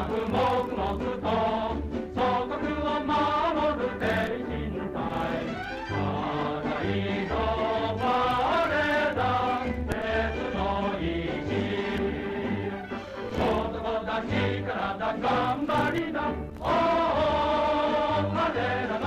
くもくもくと祖国を守る精神体ただいと我だ鉄の意志男だ力だ頑張りだおお彼らの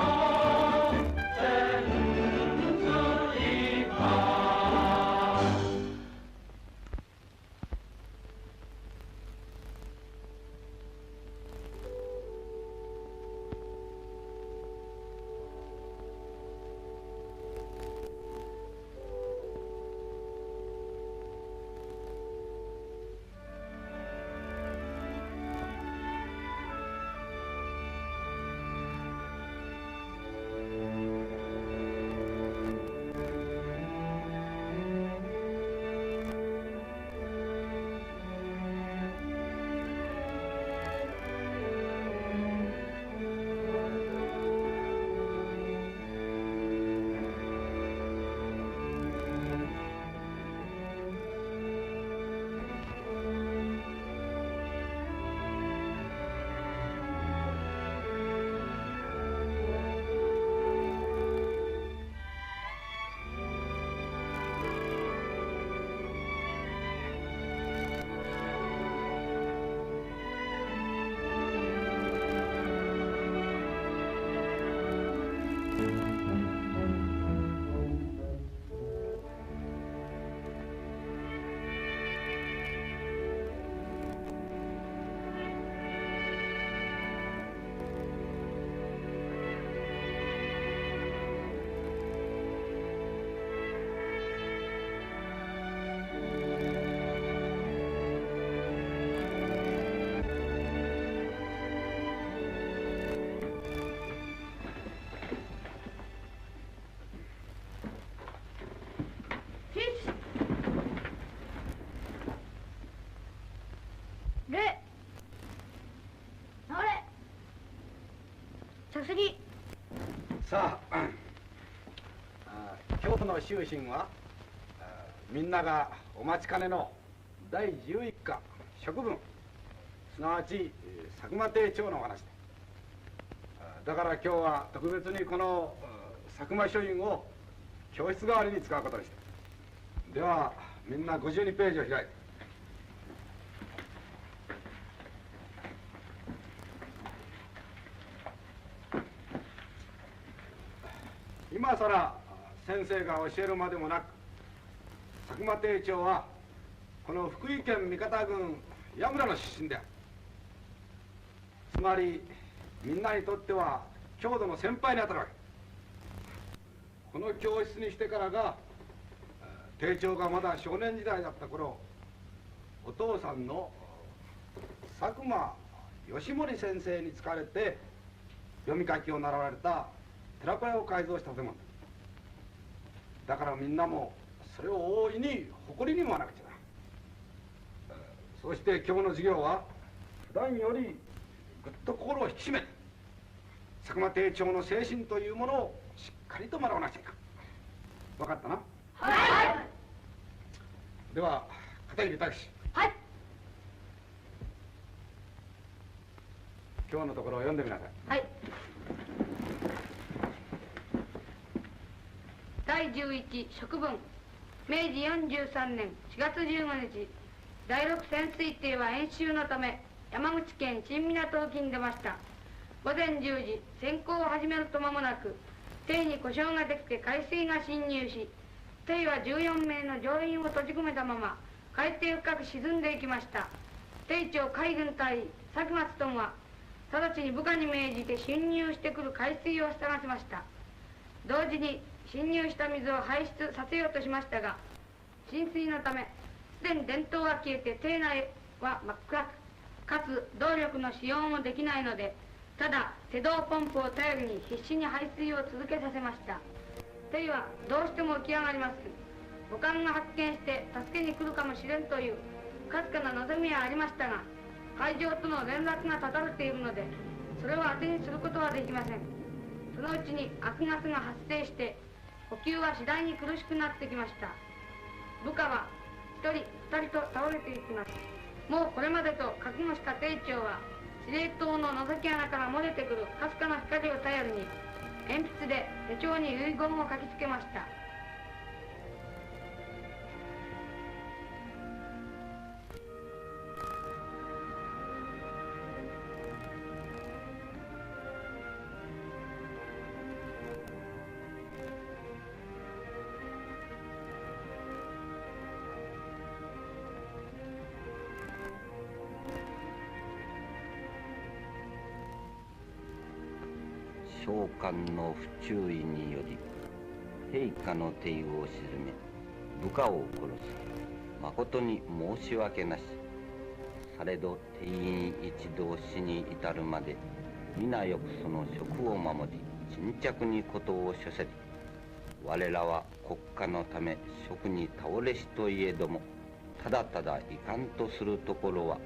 さあ、今日の修身はみんながお待ちかねの第11課職分すなわち佐久間亭長のお話だから今日は特別にこの佐久間書院を教室代わりに使うことにしたではみんな52ページを開いて今さら先生が教えるまでもなく佐久間亭長はこの福井県三方郡矢村の出身であるつまりみんなにとっては郷土の先輩にあたるわけこの教室にしてからが亭長がまだ少年時代だった頃お父さんの佐久間義盛先生に使われて読み書きを習われた寺子屋を改造した建物だからみんなもそれを大いに誇りに思わなくちゃなそして今日の授業は普段よりぐっと心を引き締めて佐久間亭長の精神というものをしっかりと学ばなくちゃいかん分かったなはいでは片桐武志はい今日のところを読んでみなさいはい第11職分明治43年4月15日第6潜水艇は演習のため山口県新港沖に出ました午前10時潜航を始めると間もなく艇に故障ができて海水が侵入し艇は14名の乗員を閉じ込めたまま海底深く沈んでいきました艇長海軍隊佐久間勉は直ちに部下に命じて侵入してくる海水を探しました同時に侵入した水を排出させようとしましたが浸水のためすでに電灯が消えて艇内は真っ暗くかつ動力の使用もできないのでただ手動ポンプを頼りに必死に排水を続けさせました艇はどうしても浮き上がります母艦が発見して助けに来るかもしれんというかすかな望みはありましたが海上との連絡が絶たれているのでそれを当てにすることはできませんそのうちに悪ガスが発生して呼吸は次第に苦しくなってきました部下は1人2人と倒れていきますもうこれまでと覚悟した艇長は司令塔の覗き穴から漏れてくるかすかな光を頼りに鉛筆で手帳に遺言を書きつけました。召喚の不注意により陛下の帝を沈め部下を殺す。誠に申し訳なし。されど帝員一同死に至るまで皆よくその職を守り沈着に事を処せり。我らは国家のため職に倒れしといえどもただただ遺憾とするところは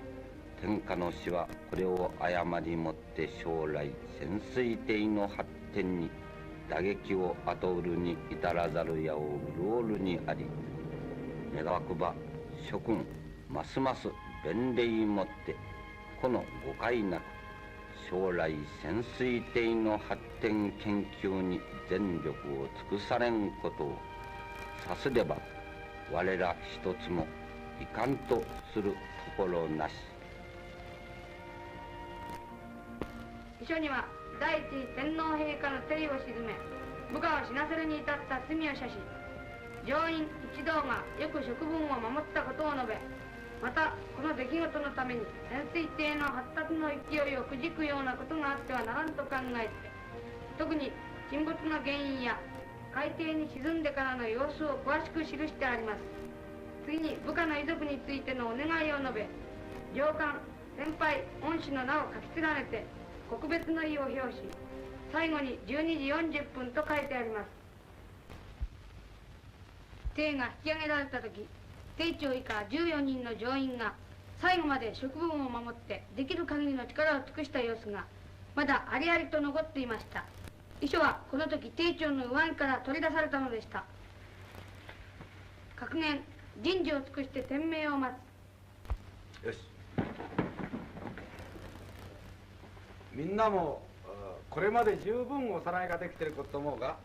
天下の死はこれを誤りもって将来潜水艇の発展に打撃を後売るに至らざるやを潤るにあり、願わくば諸君ますます弁礼もってこの誤解なく将来潜水艇の発展研究に全力を尽くされんことをさすれば我ら一つも遺憾とするところなし。遺書には第一次天皇陛下の手を鎮め部下を死なせるに至った罪を謝し、乗員一同がよく職分を守ったことを述べ、またこの出来事のために潜水艇の発達の勢いをくじくようなことがあってはならんと考えて、特に沈没の原因や海底に沈んでからの様子を詳しく記してあります。次に部下の遺族についてのお願いを述べ、上官先輩恩師の名を書き連ねて告別の意を表し、最後に12時40分と書いてあります。艇が引き上げられた時、艇長以下14人の乗員が最後まで職分を守ってできる限りの力を尽くした様子がまだありありと残っていました。遺書はこの時艇長の上着から取り出されたのでした。格言、人事を尽くして天命を待つ。よし、みんなもこれまで十分おさらいができていることと思うが、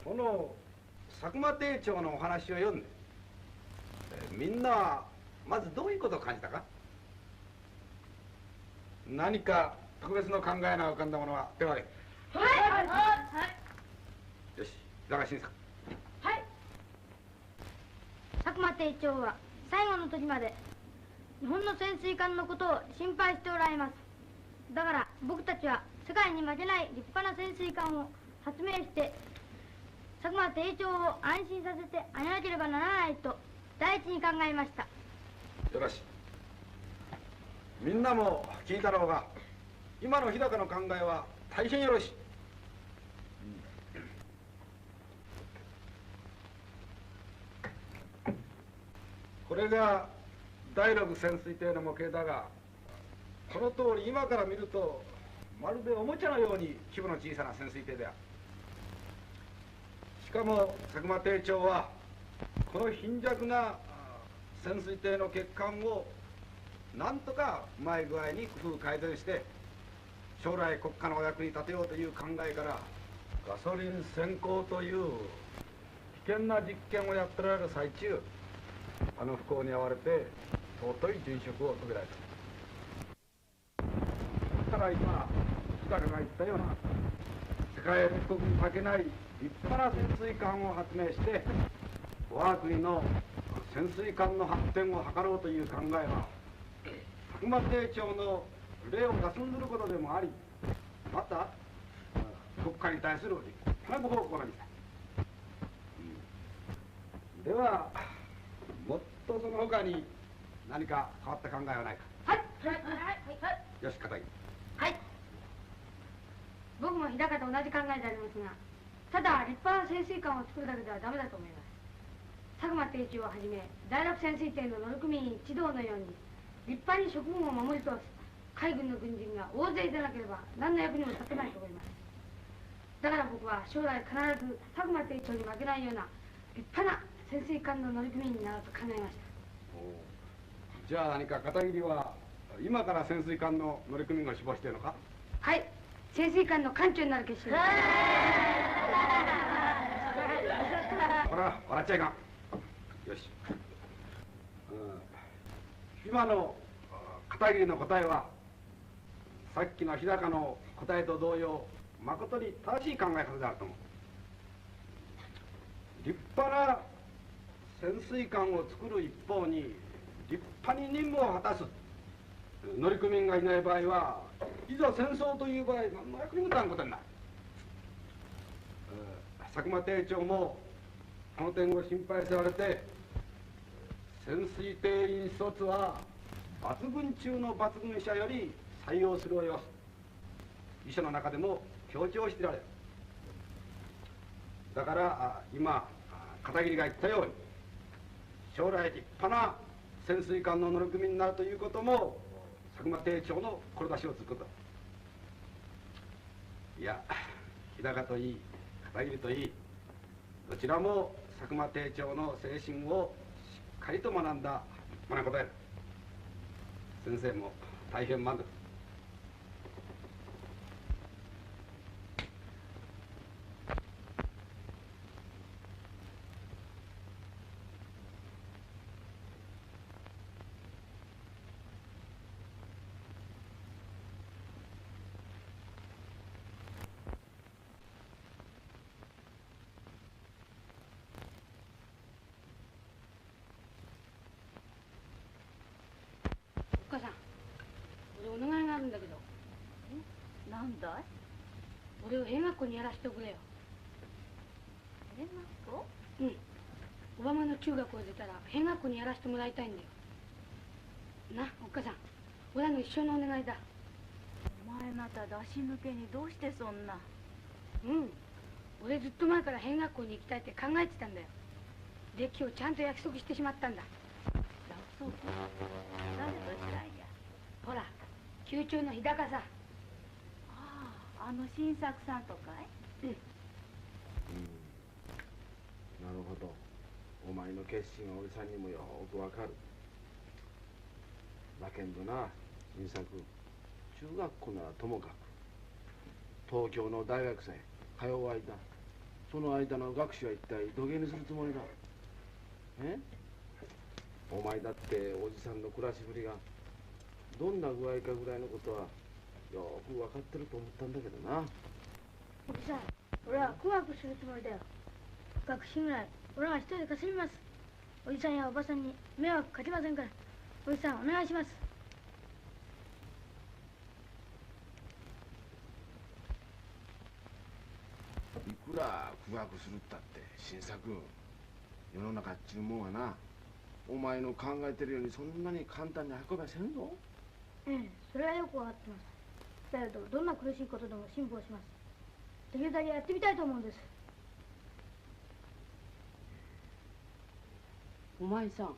この佐久間艇長のお話を読んでみんなはまずどういうことを感じたか。何か特別の考えが浮かんだものは手を挙げ。よし、だが新さん。はい。佐久間艇長は最後の時まで日本の潜水艦のことを心配しておられます。だから僕たちは世界に負けない立派な潜水艦を発明して佐久間艇長を安心させてあげなければならないと第一に考えました。よろしい。みんなも聞いたろうが、今の日高の考えは大変よろしい。これが第6潜水艇の模型だが、この通り今から見るとまるでおもちゃのように規模の小さな潜水艇である。しかも佐久間艇長はこの貧弱な潜水艇の欠陥をなんとかうまい具合に工夫改善して将来国家のお役に立てようという考えから、ガソリン先行という危険な実験をやってられる最中、あの不幸に遭われて尊い殉職を遂げられた。だから今日高が言ったような世界列国に負けない立派な潜水艦を発明して我が国の潜水艦の発展を図ろうという考えは佐久間艇長の霊を霞んでることでもあり、また国家に対する立派なご奉公なんです。ではもっとその他に何か変わった考えはないか。はいはいはいよし、片桐。はい。僕も日高と同じ考えでありますが、ただ立派な潜水艦を作るだけではダメだと思います。佐久間艇長をはじめ第6潜水艇の乗組員一同のように立派に職務を守り通す海軍の軍人が大勢でなければ何の役にも立てないと思います。だから僕は将来必ず佐久間艇長に負けないような立派な潜水艦の乗組員になろうと考えました。じゃあ何か片桐は今から潜水艦の乗組員を志望しているのか？はい、潜水艦の艦長になる決心です。ほら笑っちゃいかん。よし、今の片桐の答えはさっきの日高の答えと同様、まことに正しい考え方であると思う。立派な潜水艦を作る一方に立派に任務を果たす乗組員がいない場合はいざ戦争という場合何の役にも立たんことになる。佐久間艇長もこの点を心配されて、潜水艇引率は抜群中の抜群者より採用するを要す。遺書の中でも強調してられる。だから今片桐が言ったように将来立派な潜水艦の乗組員になるということも佐久間艇長の志をつくこと。いや、日高といい片桐といい、どちらも佐久間艇長の精神をしっかりと学んだ立派な答えだ。先生も大変満足。お母さん、俺お願いがあるんだけど。なんだい？俺を兵学校にやらせてくれよ。兵学校？うん。小浜の中学を出たら兵学校にやらせてもらいたいんだよ。な、お母さん、俺の一生のお願いだ。お前また出し抜けにどうしてそんな。うん。俺ずっと前から兵学校に行きたいって考えてたんだよ。で、今日ちゃんと約束してしまったんだ。約束？誰としたんや？ほら、級長の日高さん。ああ、あの新作さんとかい？うん。なるほど。お前の決心は俺さんにもよくわかる。だけんどな、新作、中学校ならともかく東京の大学生通う間、その間の学士は一体どげにするつもりだ。お前だっておじさんの暮らしぶりがどんな具合かぐらいのことはよく分かってると思ったんだけどな。おじさん、俺は苦学するつもりだよ。学士ぐらい俺が一人で稼ぎます。おじさんやおばさんに迷惑かけませんから、おじさんお願いします。いくら苦学するったって新作、世の中っちゅうもんはな、お前の考えてるようにそんなに簡単に運べせんぞ。ええ、それはよくわかってます。だけどどんな苦しいことでも辛抱します。できるだけやってみたいと思うんです。お前さん、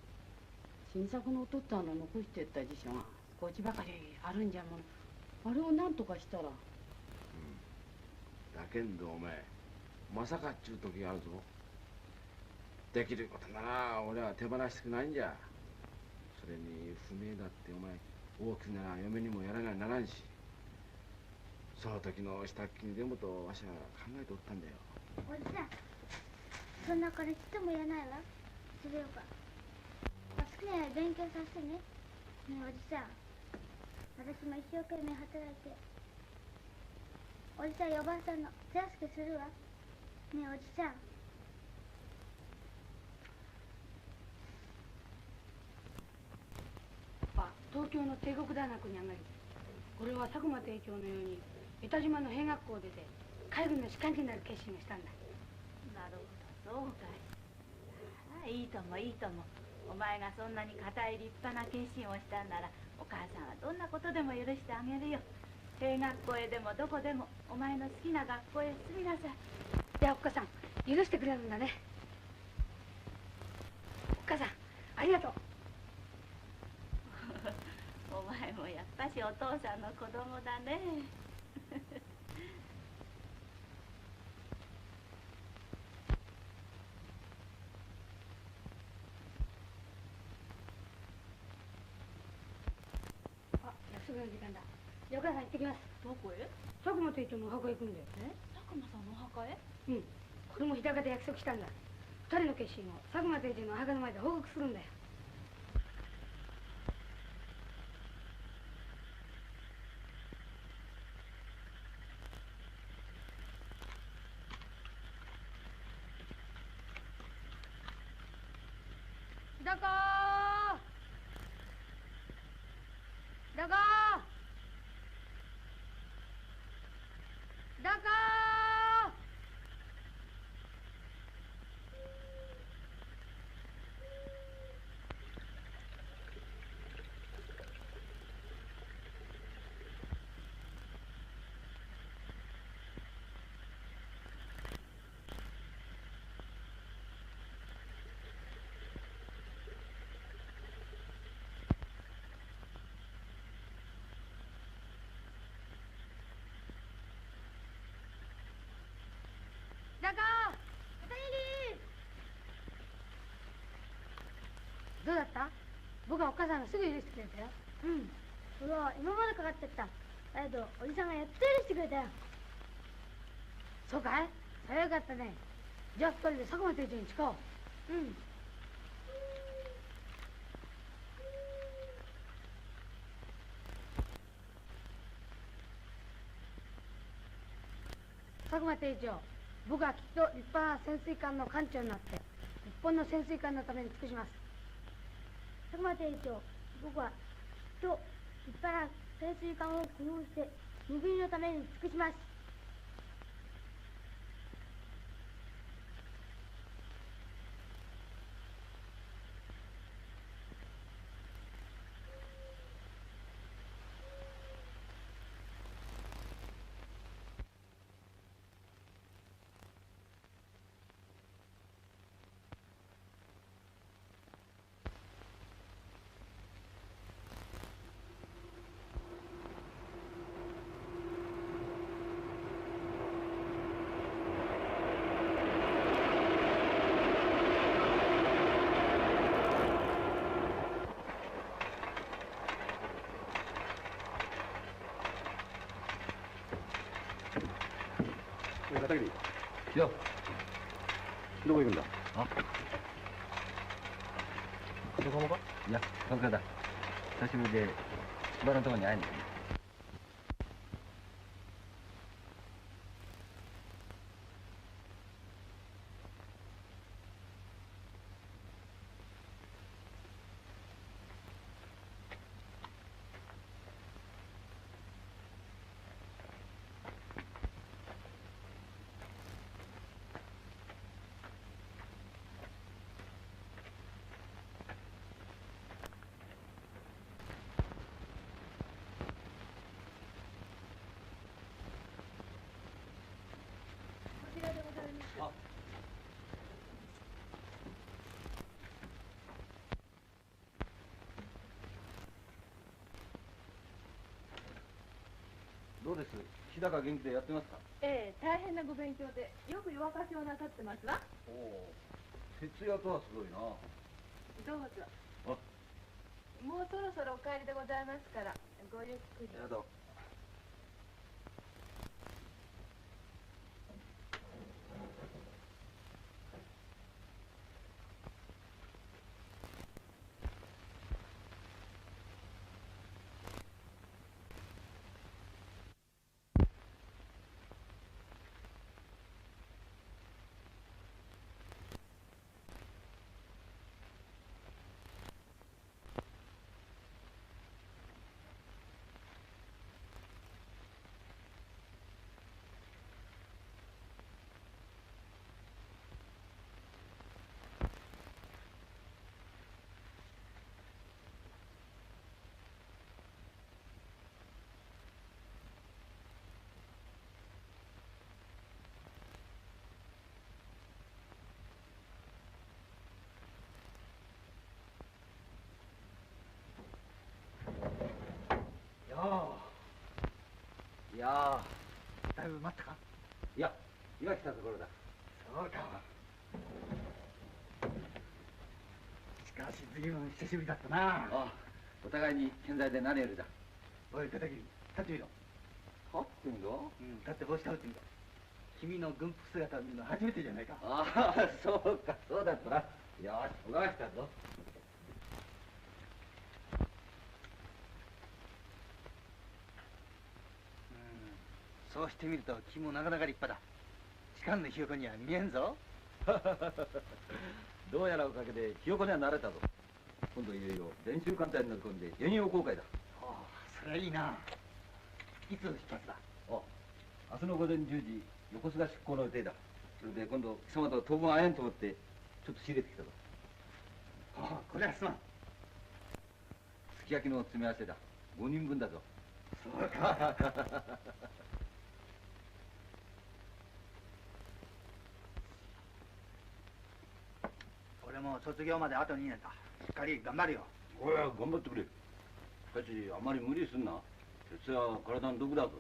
新作のお父っつぁんの残してった辞書が少しばかりあるんじゃもの。あれを何とかしたら。だけんどお前、まさかっちゅう時があるぞ。できることなら俺は手放したくないんじゃ。それに不明だってお前、大きなら嫁にもやらなならんし、その時の支度金でもとわしは考えておったんだよ。おじさん、そんなからちっとも言えないわ。それよか好きなように勉強させてね。ねえおじさん、私も一生懸命働いておじさんやおばあさんの手助けするわ。ねえおじさん。東京の帝国大学に上がり、俺は佐久間艇長のように江田島の兵学校を出て海軍の士官機になる決心をしたんだ。なるほど、そうかい。ああ、いいともいいとも。お前がそんなに固い立派な決心をしたんなら、お母さんはどんなことでも許してあげるよ。兵学校へでもどこでもお前の好きな学校へ進みなさい。じゃあおっかさん、許してくれるんだね。おっかさん、ありがとう。お前もやっぱしお父さんの子供だね。すぐの時間だ。じゃあお母さん行ってきます。どこへ？佐久間隊長のお墓へ行くんだよ。佐久間さんのお墓へ？うん。これも日高で約束したんだ。二人の決心を佐久間隊長のお墓の前で報告するんだよ。日高日高日高中片桐どうだった？僕はお母さんがすぐ許してくれたよ。うん。それは今までかかっちゃった。だけどおじさんがやっと許してくれたよ。そうかい？それはよかったね。じゃあ二人で佐久間隊長に誓おう。うん。佐久間隊長、僕はきっと立派な潜水艦の艦長になって日本の潜水艦のために尽くします。佐久間隊長、僕はきっと立派な潜水艦を工夫して国のために尽くします。片桐。よ。どこ行くんだ？あ。横浜か？いや、東京だ。久しぶりで千葉のとこに会いに来る。どうです？日高元気でやってますか？ええ、大変なご勉強でよく夜明かしをなさってますわ。おお、徹夜とはすごいな。どうぞ。あ、もうそろそろお帰りでございますからごゆっくり。やだ。いやー、だいぶ待ったか？いや、今来たところだ。そうか。しかし随分久しぶりだったな。ああ、お互いに健在で何よりだ。おい片桐、立ってみろ。立ってみろ。うん、立って帽子かぶってみろ。君の軍服姿を見るの初めてじゃないか。ああ、そうか、そうだったな。よし、おがしたぞ。そうしてみると君もなかなか立派だ。士官のひよこには見えんぞ。どうやらおかげでひよこには慣れたぞ。今度いよいよ練習艦隊に乗り込んで遠洋航海だ。ああ、それはいいな。いつ出発だ？明日の午前10時、横須賀出港の予定だ。それで今度貴様と当分会えんと思ってちょっと仕入れてきたぞ。ああ、これはすまん。すき焼きの詰め合わせだ。5人分だぞ。そうか。俺も卒業まであと2年だ。しっかり頑張るよ。おい、頑張ってくれ。しかしあまり無理すんな。鉄や体の毒だぞ。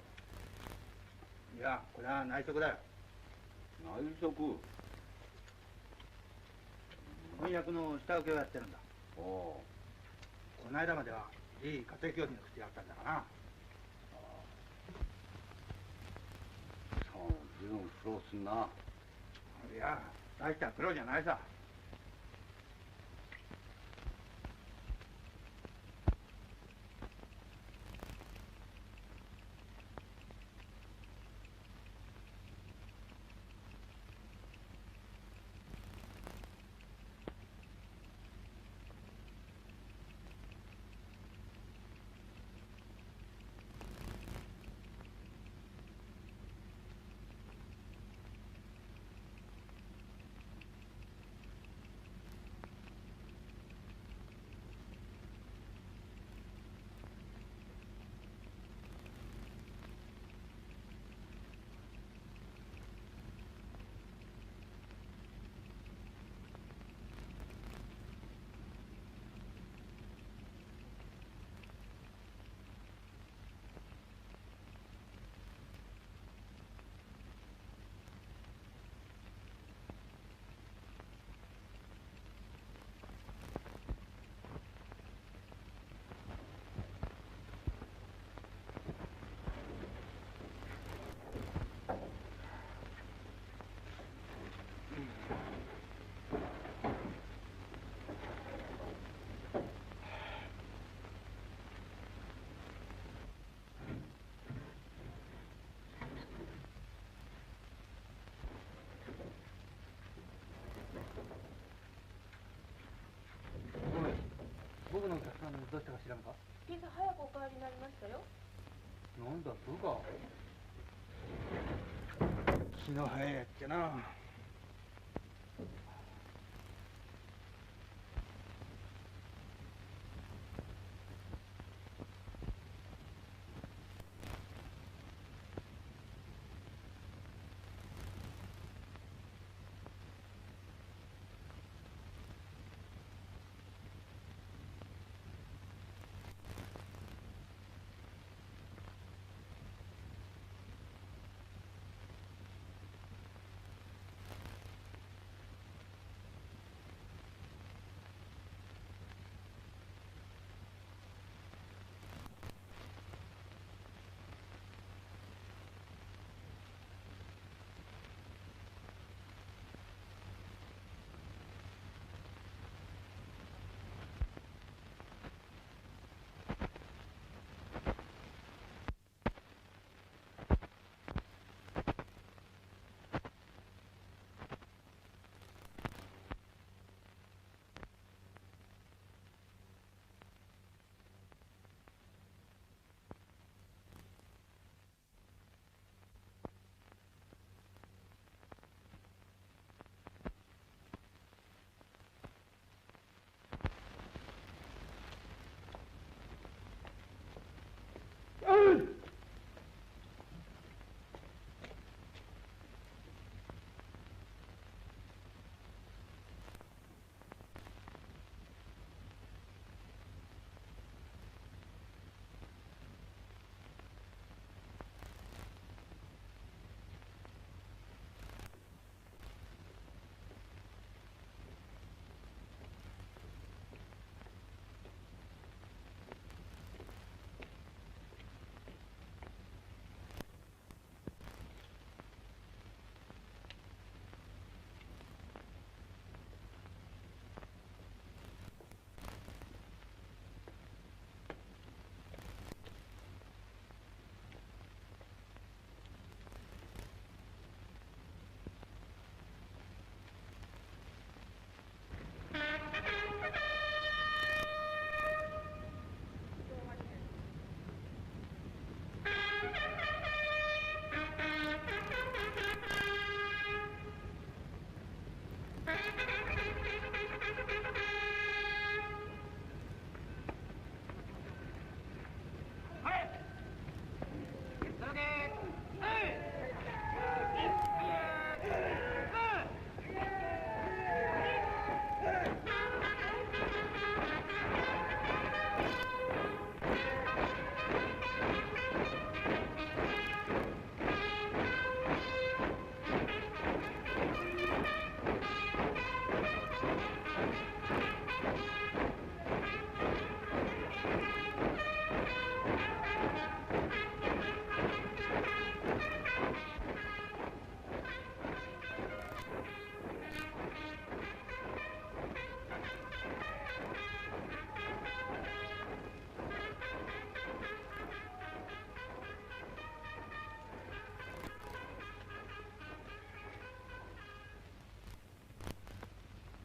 いや、これは内職だよ。内職。翻訳の下請けをやってるんだ。おお。この間まではいい家庭教師の口があったんだがな。そう、随分苦労すんな。いや、大した苦労じゃないさ。僕のお客さんどうしたか知らんか？今朝早くお帰りになりましたよ。なんだ、そうか。気の早いやっちゃな。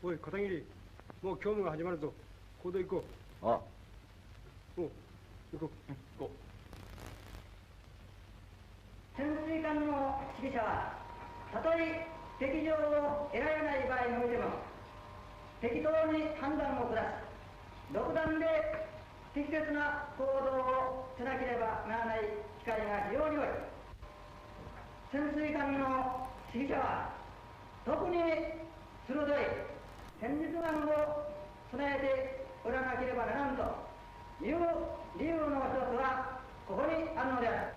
おい片桐、もう教務が始まるぞ。行動行こう。ああ。おう、行こう。行こ潜水艦の指揮者はたとえ敵情を得られない場合においても適当に判断を下し独断で適切な行動をしなければならない機会が非常に多い。潜水艦の指揮者は特に鋭い戦術眼を備えておらなければならんという理由の一つはここにあるのである。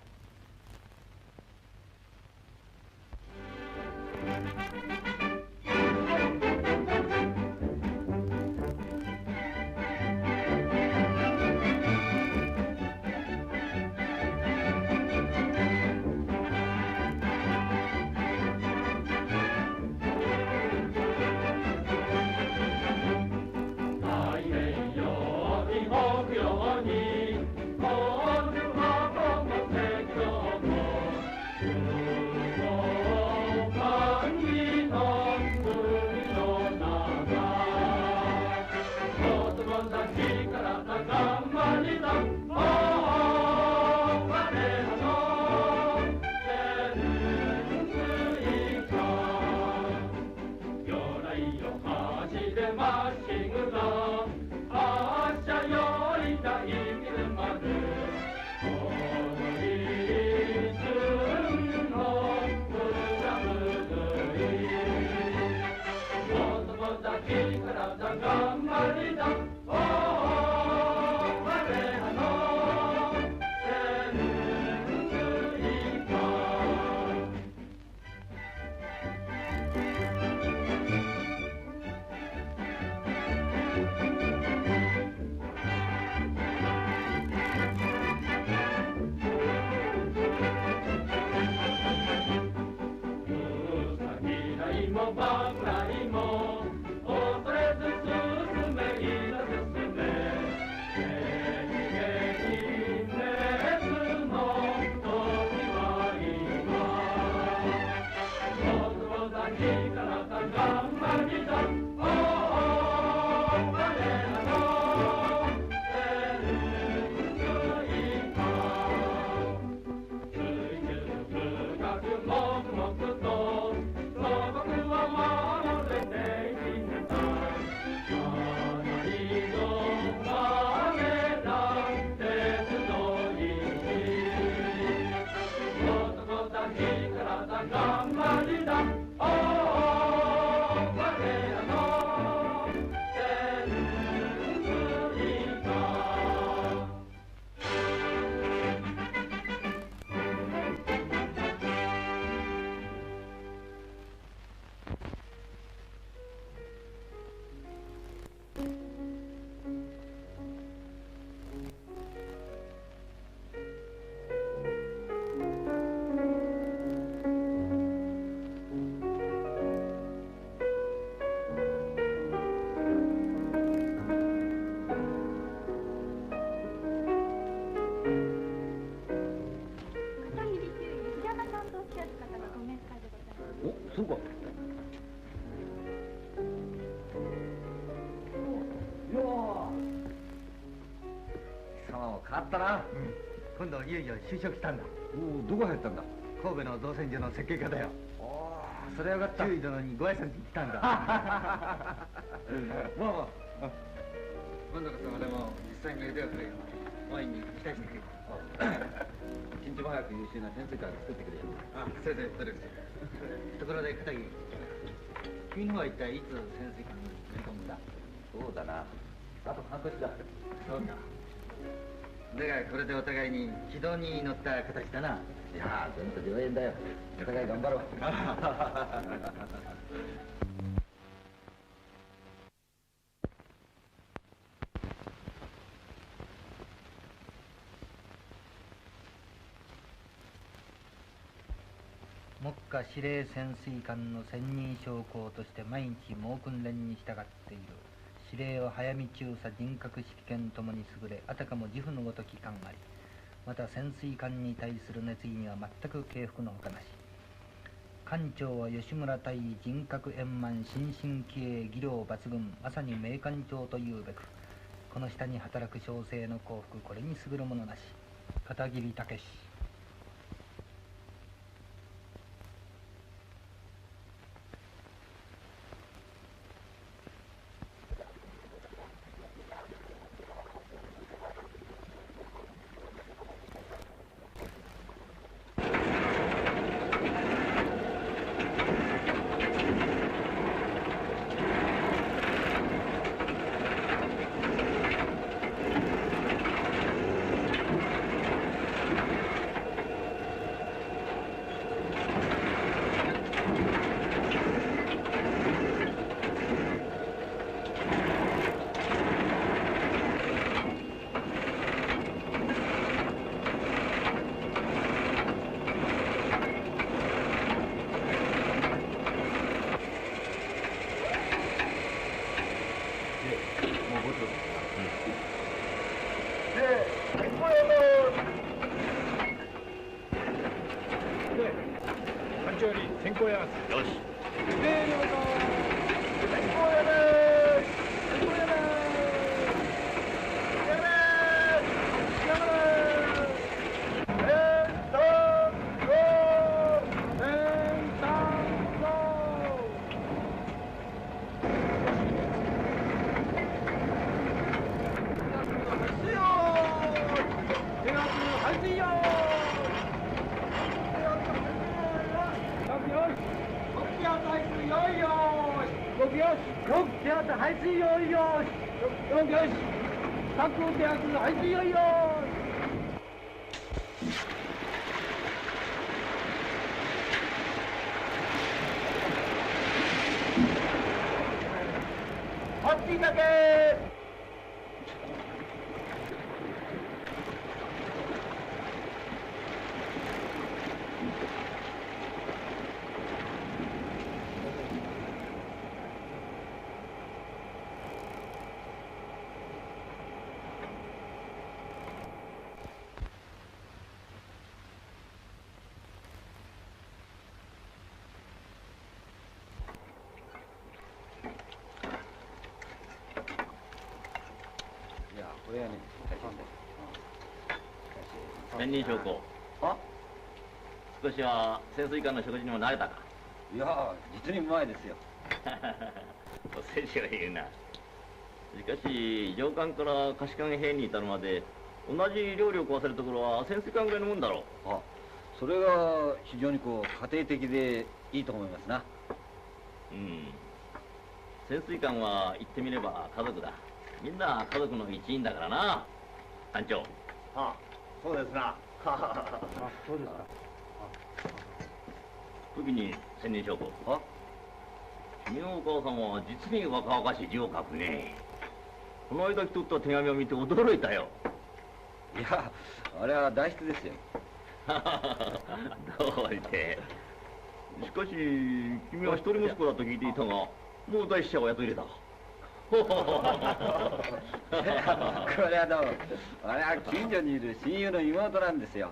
そうか。貴様も変わったな。今度いよいよ就職したんだ。おお、どこ入ったんだ。神戸の造船所の設計家だよ。ああ、それはよかった。周囲殿にご挨拶に来たんだ。まあまあ。今度こそ俺も実際に腕を振るよ。ワインに期待してくれ。一日も早く優秀な潜水艦を作ってくれよ。あ、それで努力する。ところで片桐、君の方は一体いつ潜水艦に乗り込むんだ？そうだな。あと半年だ。そうか。だがこれでお互いに軌道に乗った形だな。いやー、全部良縁だよ。お互い頑張ろう。目下司令潜水艦の専任将校として毎日猛訓練に従っている。司令は早見中佐人格指揮権ともに優れ、あたかも自負のごとき感あり。また潜水艦に対する熱意には全く敬服のほかなし。艦長は吉村対人格円満心身気鋭技量抜群、まさに名艦長というべく、この下に働く小生の幸福、これに優るものなし。片桐武。これはね、千人将校。少しは潜水艦の食事にも慣れたか。いや、実にうまいですよ。お世辞を言うな。しかし上艦から貸し艦兵に至るまで同じ料理を食わせるところは潜水艦ぐらいのもんだろう。それが非常に家庭的でいいと思いますな。潜水艦は言ってみれば家族だ。みんな家族の一員だからな、艦長。そうですな。そうですか。時に千人将校。君のお母さんは実に若々しい字を書くね。この間来とった手紙を見て驚いたよ。いや、あれは代筆ですよ。どうりて。しかし君は一人息子だと聞いていたが、もう大使者を雇い入れた。これはどうも、あれは近所にいる親友の妹なんですよ。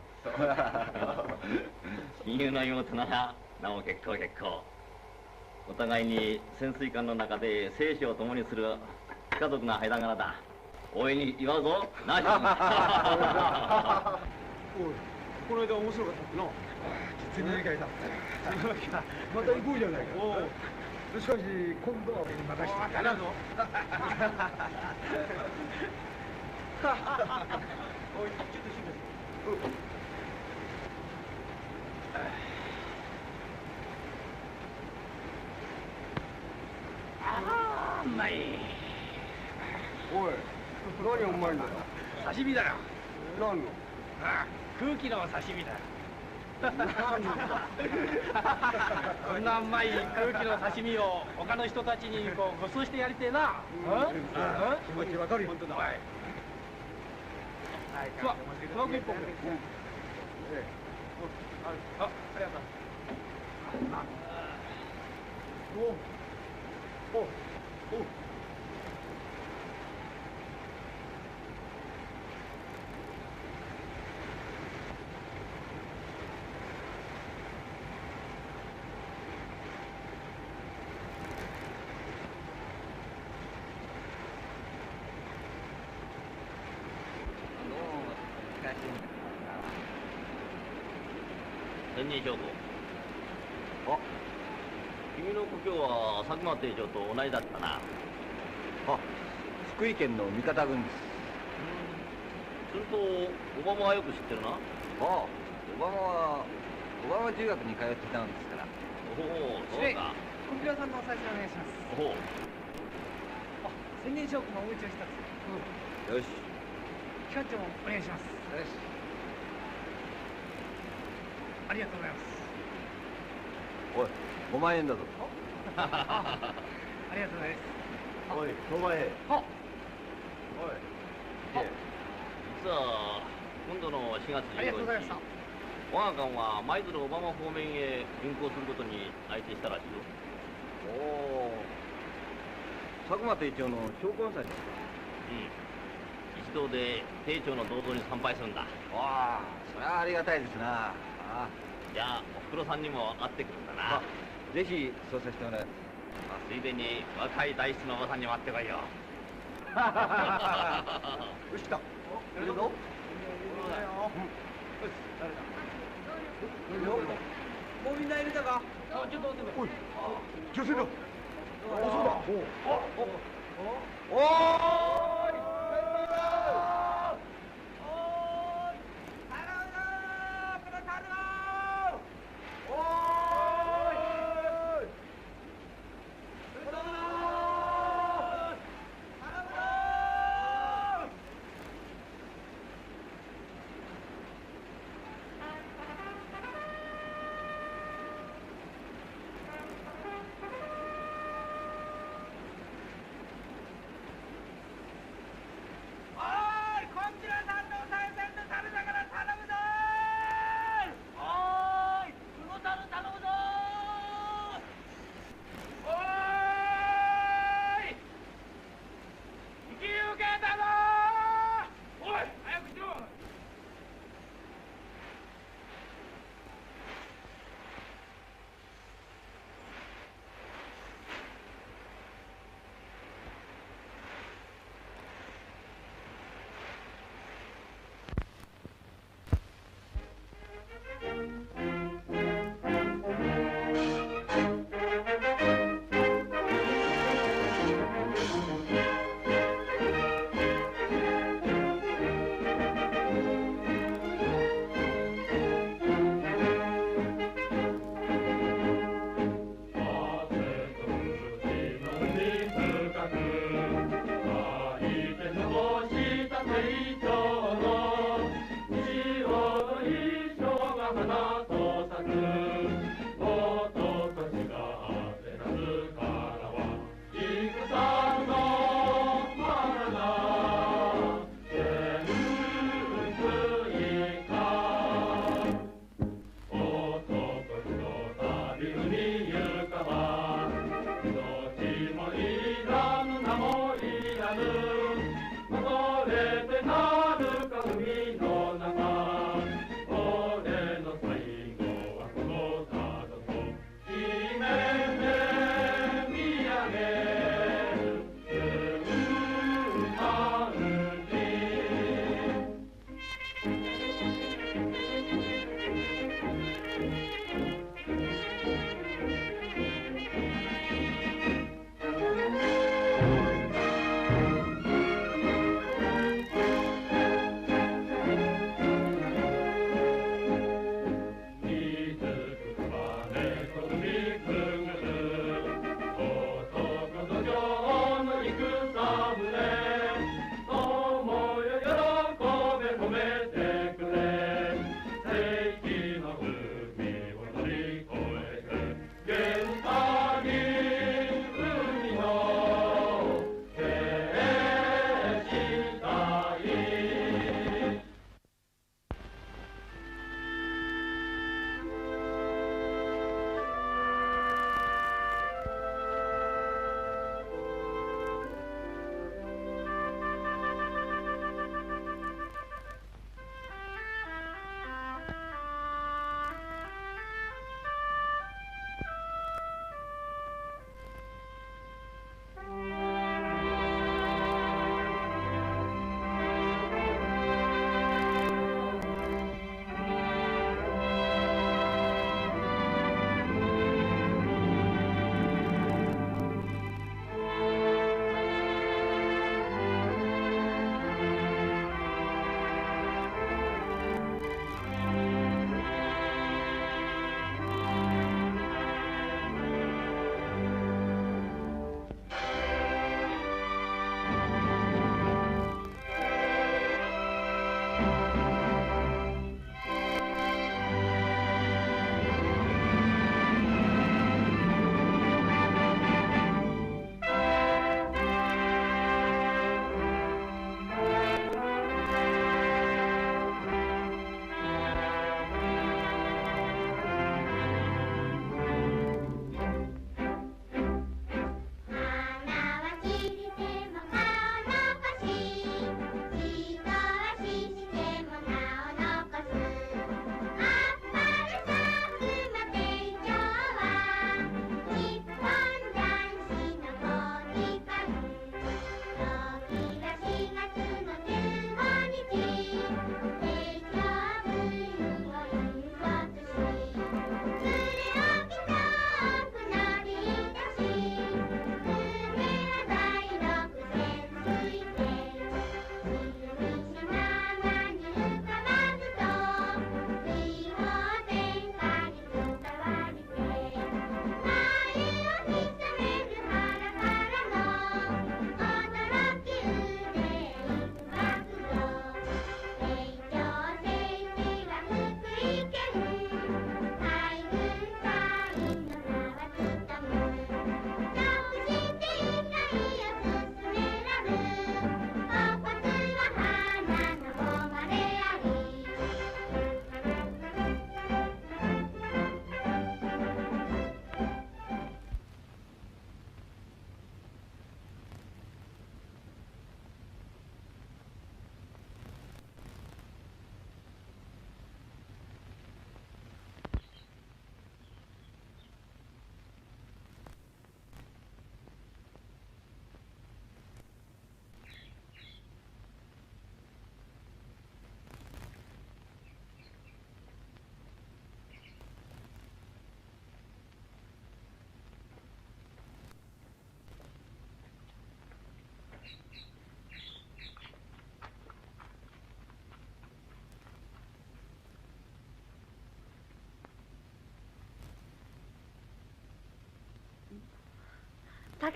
親友の妹ならなお結構結構。お互いに潜水艦の中で生死を共にする家族の間柄だ。大いに祝うぞ、なし。この間面白かったってな。実に理解だ。また行こうじゃないか。しかし今度は俺に任せてやらんぞ。おい、ちょっと静かに。うまい。おい、何うまいんだよ。刺身だよ。何の？空気の刺身だよ。こんなうまい空気の刺身を他の人たちにご馳走してやりてえな。気持ちわかるよ。本当だ。さあ、トラック一本。ありがとう。おう。千人将校。あ、君の故郷は佐久間定長と同じだったな。あ、福井県の三方郡です。すると小浜はよく知ってるな。ああ、小浜中学に通ってたんですから。おお、そうか。小倉さんのお最初お願いします。おお。あ、千人将校のお家を一つ。よし。機関長もお願いします。よし。ありがとうございます。おい、5万円だぞ。ありがとうございます。おい、東前へ。はっ。おい。実は今度の4月15日。ありがとうございました。我が艦は舞鶴小浜方面へ巡航することに相手したらしいよ。おお。佐久間定長の証拠祭ですか。一同で定長の銅像に参拝するんだ。わあ、それはありがたいですな。じゃあおふくろさんにも会ってくるんだな。ぜひそうさせてもらいます。ついでに若い大室のおばさんにも会ってこいよ。よし来た。やるぞ。もうみんな入れたか？ちょっと待って。おい、女性だ。お、そうだ。おーい。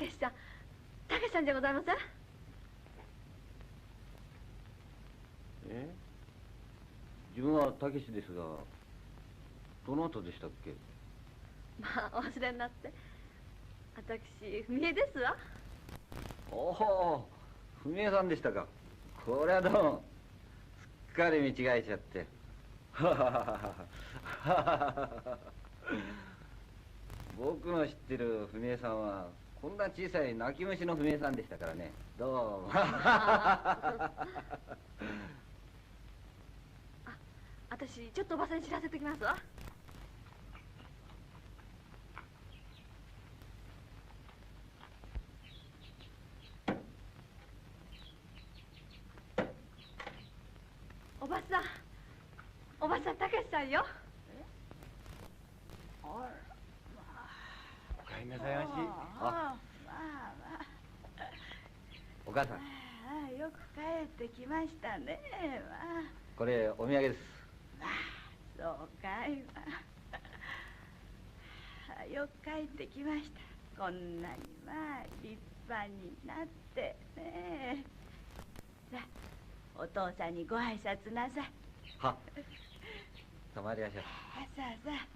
けしさん、たけしさんじゃございません？自分はたけしですが、どなたでしたっけ？まあ、お忘れになって。私、文枝ですわ。おお、文枝さんでしたか。これはどうも、すっかり見違えちゃって。僕の知ってる文枝さんは、こんな小さい泣き虫の文枝さんでしたからね。どうも。私、ちょっとおばさんに知らせてきますわ。おばさん、おばさん、たけしさんよ。おかえりなさいまし。お母さん。よく帰ってきましたね。これお土産です。そうかい。よく帰ってきました。こんなに立派になってね。さあ、お父さんにご挨拶なさい。はっ。たまりましょう。さあさあ。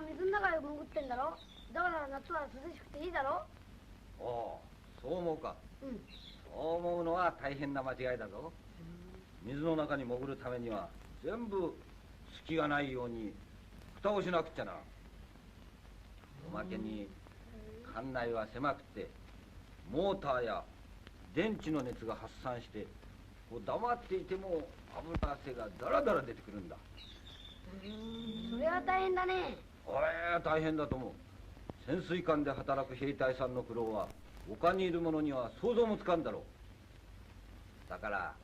水の中へ潜ってんだろ。だから夏は涼しくていいだろ。おお、そう思うか。うん。そう思うのは大変な間違いだぞ。水の中に潜るためには全部隙がないように蓋をしなくちゃな。おまけに館内は狭くてモーターや電池の熱が発散してこう黙っていても油汗がだらだら出てくるんだ。それは大変だね。大変だと思う。潜水艦で働く兵隊さんの苦労は丘にいる者には想像もつかんだろう。だから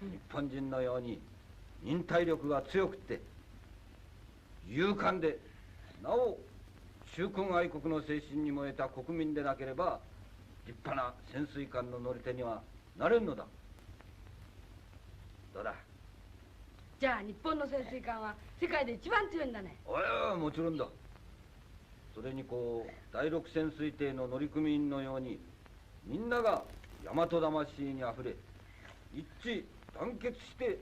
日本人のように忍耐力が強くって勇敢でなお忠君愛国の精神に燃えた国民でなければ立派な潜水艦の乗り手にはなれんのだ。どうだ。じゃあ日本の潜水艦は世界で一番強いんだね。もちろんだ。それにこう第六潜水艇の乗組員のようにみんなが大和魂にあふれ一致団結して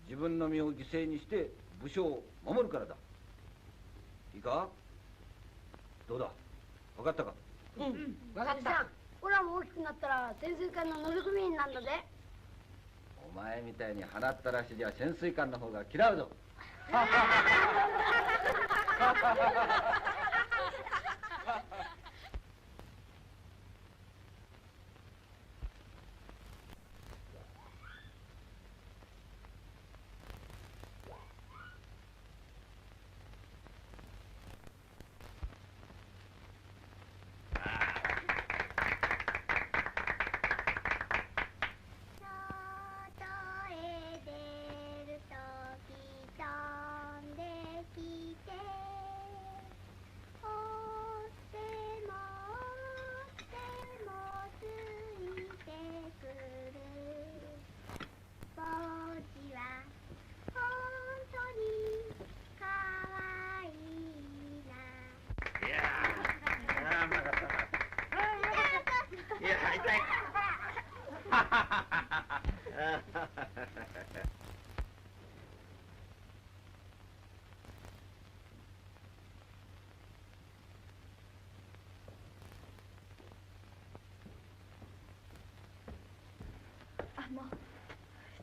自分の身を犠牲にして武将を守るからだ。いいか。どうだ、分かったか。うん、分かった。オラも大きくなったら潜水艦の乗組員なんだぜ。お前みたいに放ったらしじゃ潜水艦の方が嫌うぞ。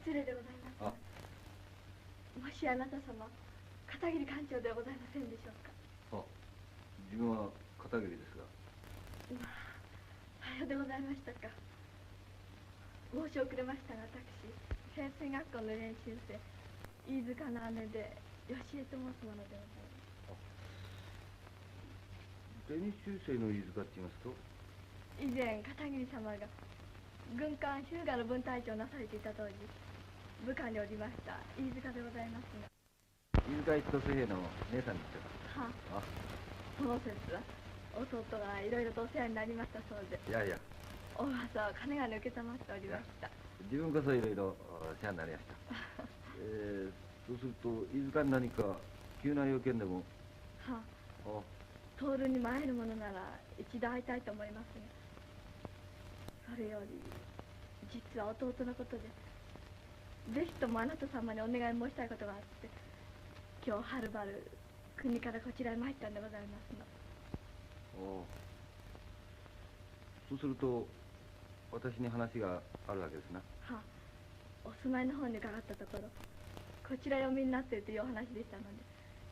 失礼でございます。もしあなた様、片桐艦長ではございませんでしょうか。自分は片桐ですが。まあようでございましたか。申し遅れましたが、私潜水学校の練習生飯塚の姉で吉江と申すものでございます。練習生の飯塚って言いますと？以前片桐様が軍艦日向の分隊長をなされていた当時部下におりました飯塚でございますが。飯塚一等水兵の姉さんですよ。はあ、その説は弟がいろいろとお世話になりましたそうで、いやいや、お噂は金が抜けたまっておりました。自分こそいろいろ世話になりました。そうすると飯塚に何か急な要件でも？はあ、徹に会えるものなら一度会いたいと思いますが、それより実は弟のことでぜひともあなた様にお願い申したいことがあって、今日はるばる国からこちらへ参ったんでございますの。そうすると私に話があるわけですな。はお住まいの方に伺ったところ、こちら読みになっているというお話でしたので、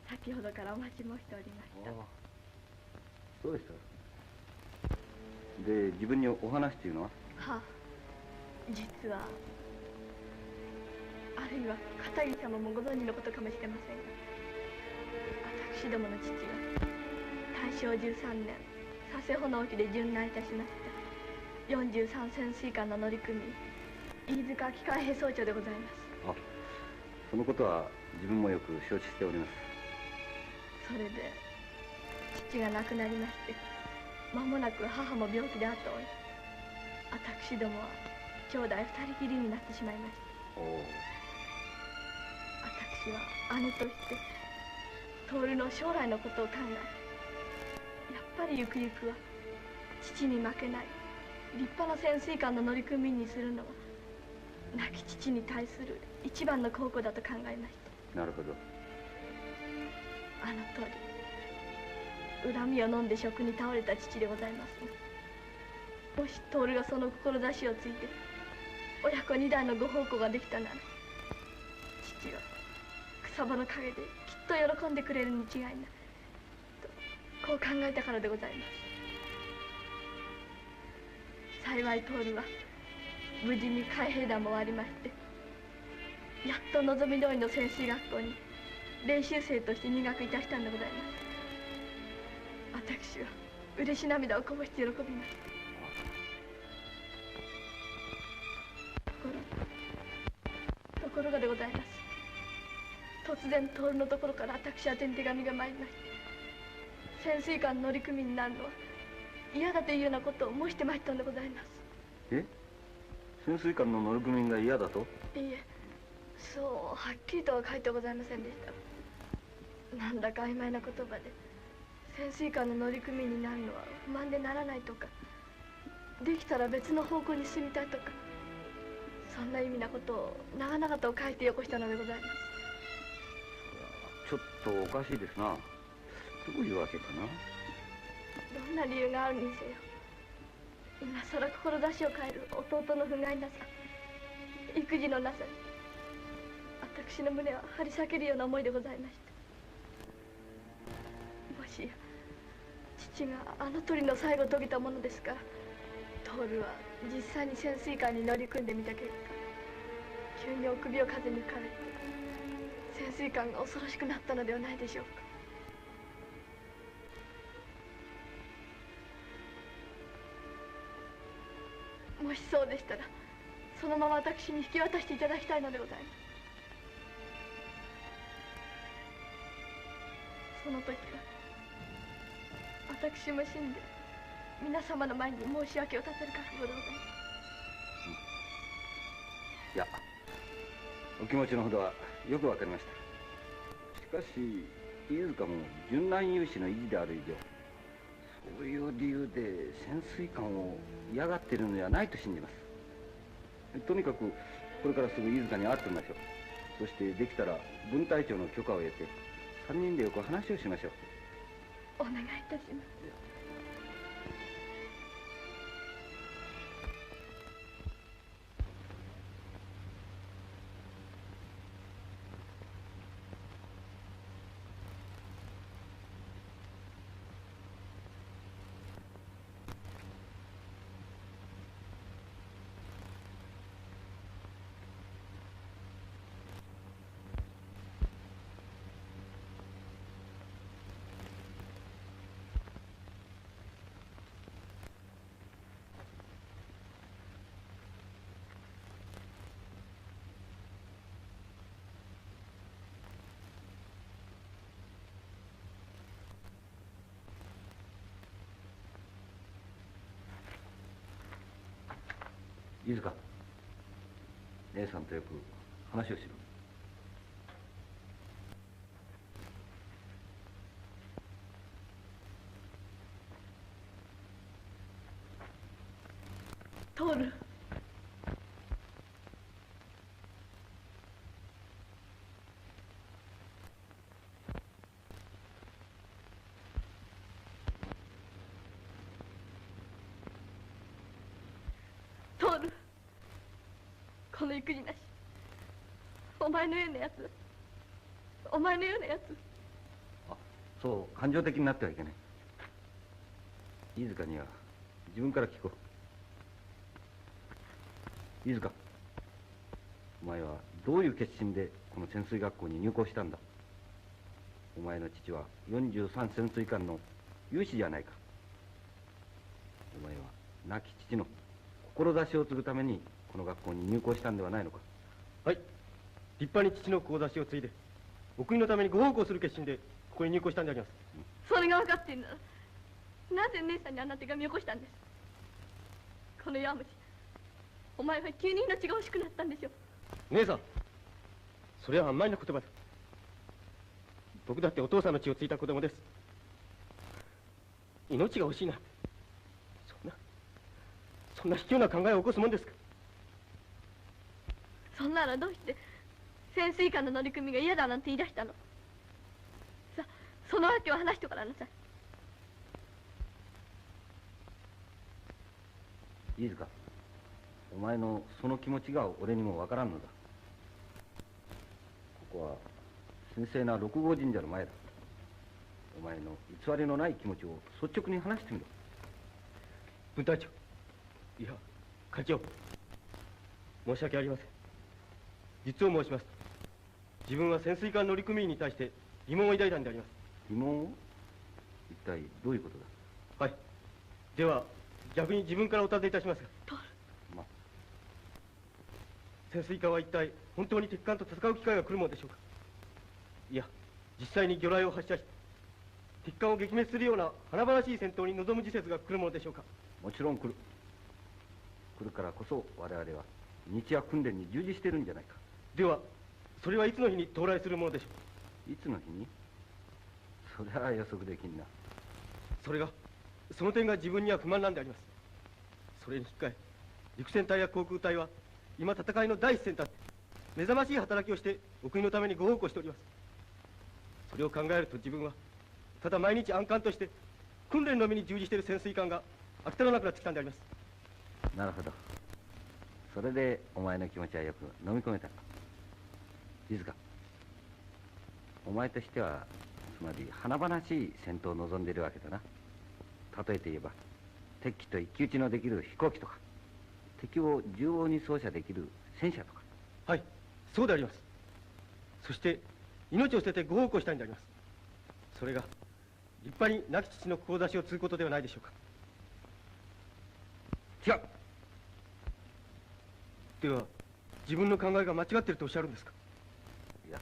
先ほどからお待ち申しておりました。そうでした。で、自分にお話というのは？は実は、あるいは片桐様もご存知のことかもしれませんが、私どもの父が大正13年佐世保の沖で殉難いたしました43潜水艦の乗組員飯塚機関兵総長でございます。あ、そのことは自分もよく承知しております。それで父が亡くなりまして、間もなく母も病気で後を追い、私どもは兄弟二人きりになってしまいました。私は姉として徹の将来のことを考え、やっぱりゆくゆくは父に負けない立派な潜水艦の乗組員にするのは亡き父に対する一番の孝行だと考えました。なるほど。あの通り恨みを飲んで職に倒れた父でございますが、もし徹がその志をついて親子二代のご奉公ができたなら、父は草葉の陰できっと喜んでくれるに違いないと、こう考えたからでございます。幸い徹は無事に海兵団も終わりまして、やっと望み通りの潜水学校に練習生として入学いたしたんでございます。私は嬉し涙をこぼして喜びました。ところがでございます。突然徹のところから私宛てに手紙が参りまして、潜水艦乗組員になるのは嫌だというようなことを申してまいったんでございます。え、潜水艦の乗組員が嫌だと？いいえ、そうはっきりとは書いてございませんでした。なんだか曖昧な言葉で、潜水艦の乗組員になるのは不満でならないとか、できたら別の方向に進みたいとか、そんな意味なことを長々と書いてよこしたのでございます。ちょっとおかしいですな。どういうわけかな。どんな理由があるにせよ、今さら志を変える弟の不甲斐なさ、育児のなさに私の胸は張り裂けるような思いでございました。もしや父があの鳥の最後を遂げたものですから、徹は実際に潜水艦に乗り組んでみた結果、急に臆病風に吹かれて潜水艦が恐ろしくなったのではないでしょうか。もしそうでしたら、そのまま私に引き渡していただきたいのでございます。その時は私も死んで皆様の前に申し訳を立てる覚悟でございます。いや、お気持ちのほどはよくわかりました。しかし飯塚も殉難有志の維持である以上、そういう理由で潜水艦を嫌がっているのではないと信じます。とにかくこれからすぐ飯塚に会ってみましょう。そしてできたら分隊長の許可を得て3人でよく話をしましょう。お願いいたします。飯塚、姉さんとよく話をしろ。徹。徹、この育児なし、お前のようなやつ、お前のようなやつ。そう感情的になってはいけない。飯塚には自分から聞こう。飯塚、お前はどういう決心でこの潜水学校に入校したんだ。お前の父は43潜水艦の有志じゃないか。お前は亡き父の志を継ぐためにこの学校に入校したんではないのか。はい、立派に父の志を継いでお国のためにご奉公する決心でここに入校したんであります。それが分かっているなら、なぜ姉さんにあんな手紙をよこしたんです。この弱虫、お前は急に命が惜しくなったんでしょう。姉さん、それは甘いな言葉だ。僕だってお父さんの血を継いだ子供です。命が惜しいな、そんな卑怯な考えを起こすもんですか。そんならどうして潜水艦の乗組が嫌だなんて言い出したの。さあ、その訳を話してごらんなさい。飯塚、お前のその気持ちが俺にもわからんのだ。ここは神聖な六郷神社の前だ。お前の偽りのない気持ちを率直に話してみろ。分隊長、いや課長、申し訳ありません。実を申しますと、自分は潜水艦乗組員に対して疑問を抱いたんであります。疑問を？一体どういうことだ。はい、では逆に自分からお尋ねいたしますが、潜水艦は一体本当に敵艦と戦う機会が来るものでしょうか。いや、実際に魚雷を発射し敵艦を撃滅するような華々しい戦闘に臨む時節が来るものでしょうか。もちろん来る。来るからこそ我々は日夜訓練に従事してるんじゃないか。ではそれはいつの日に到来するものでしょう。いつの日に？それは予測できんな。それがその点が自分には不満なんであります。それに引き換え陸戦隊や航空隊は今戦いの第一線に立って目覚ましい働きをしてお国のためにご奉公しております。それを考えると自分はただ毎日安閑として訓練のみに従事している潜水艦が飽き足らなくなってきたんであります。なるほど。それでお前の気持ちはよく飲み込めたか。飯塚、お前としてはつまり華々しい戦闘を望んでいるわけだな。例えて言えば敵機と一騎打ちのできる飛行機とか、敵を縦横に操作できる戦車とか。はい、そうであります。そして命を捨ててご奉公したいんであります。それが立派に亡き父の志を継ぐことではないでしょうか。違う。では自分の考えが間違っているとおっしゃるんですか。いや、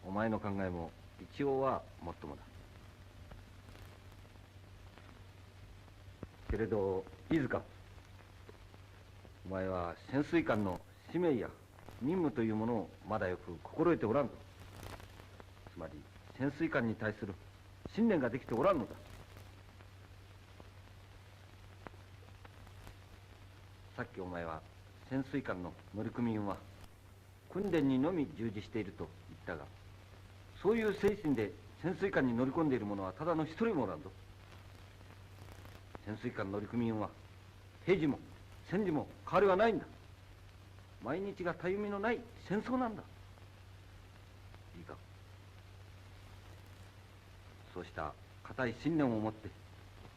お前の考えも一応はもっともだけれど、飯塚、お前は潜水艦の使命や任務というものをまだよく心得ておらんぞ。つまり潜水艦に対する信念ができておらんのだ。さっきお前は潜水艦の乗組員は訓練にのみ従事していると言ったが、そういう精神で潜水艦に乗り込んでいる者はただの一人もおらんぞ。潜水艦乗組員は平時も戦時も変わりはないんだ。毎日がたゆみのない戦争なんだ。いいか。そうした固い信念を持って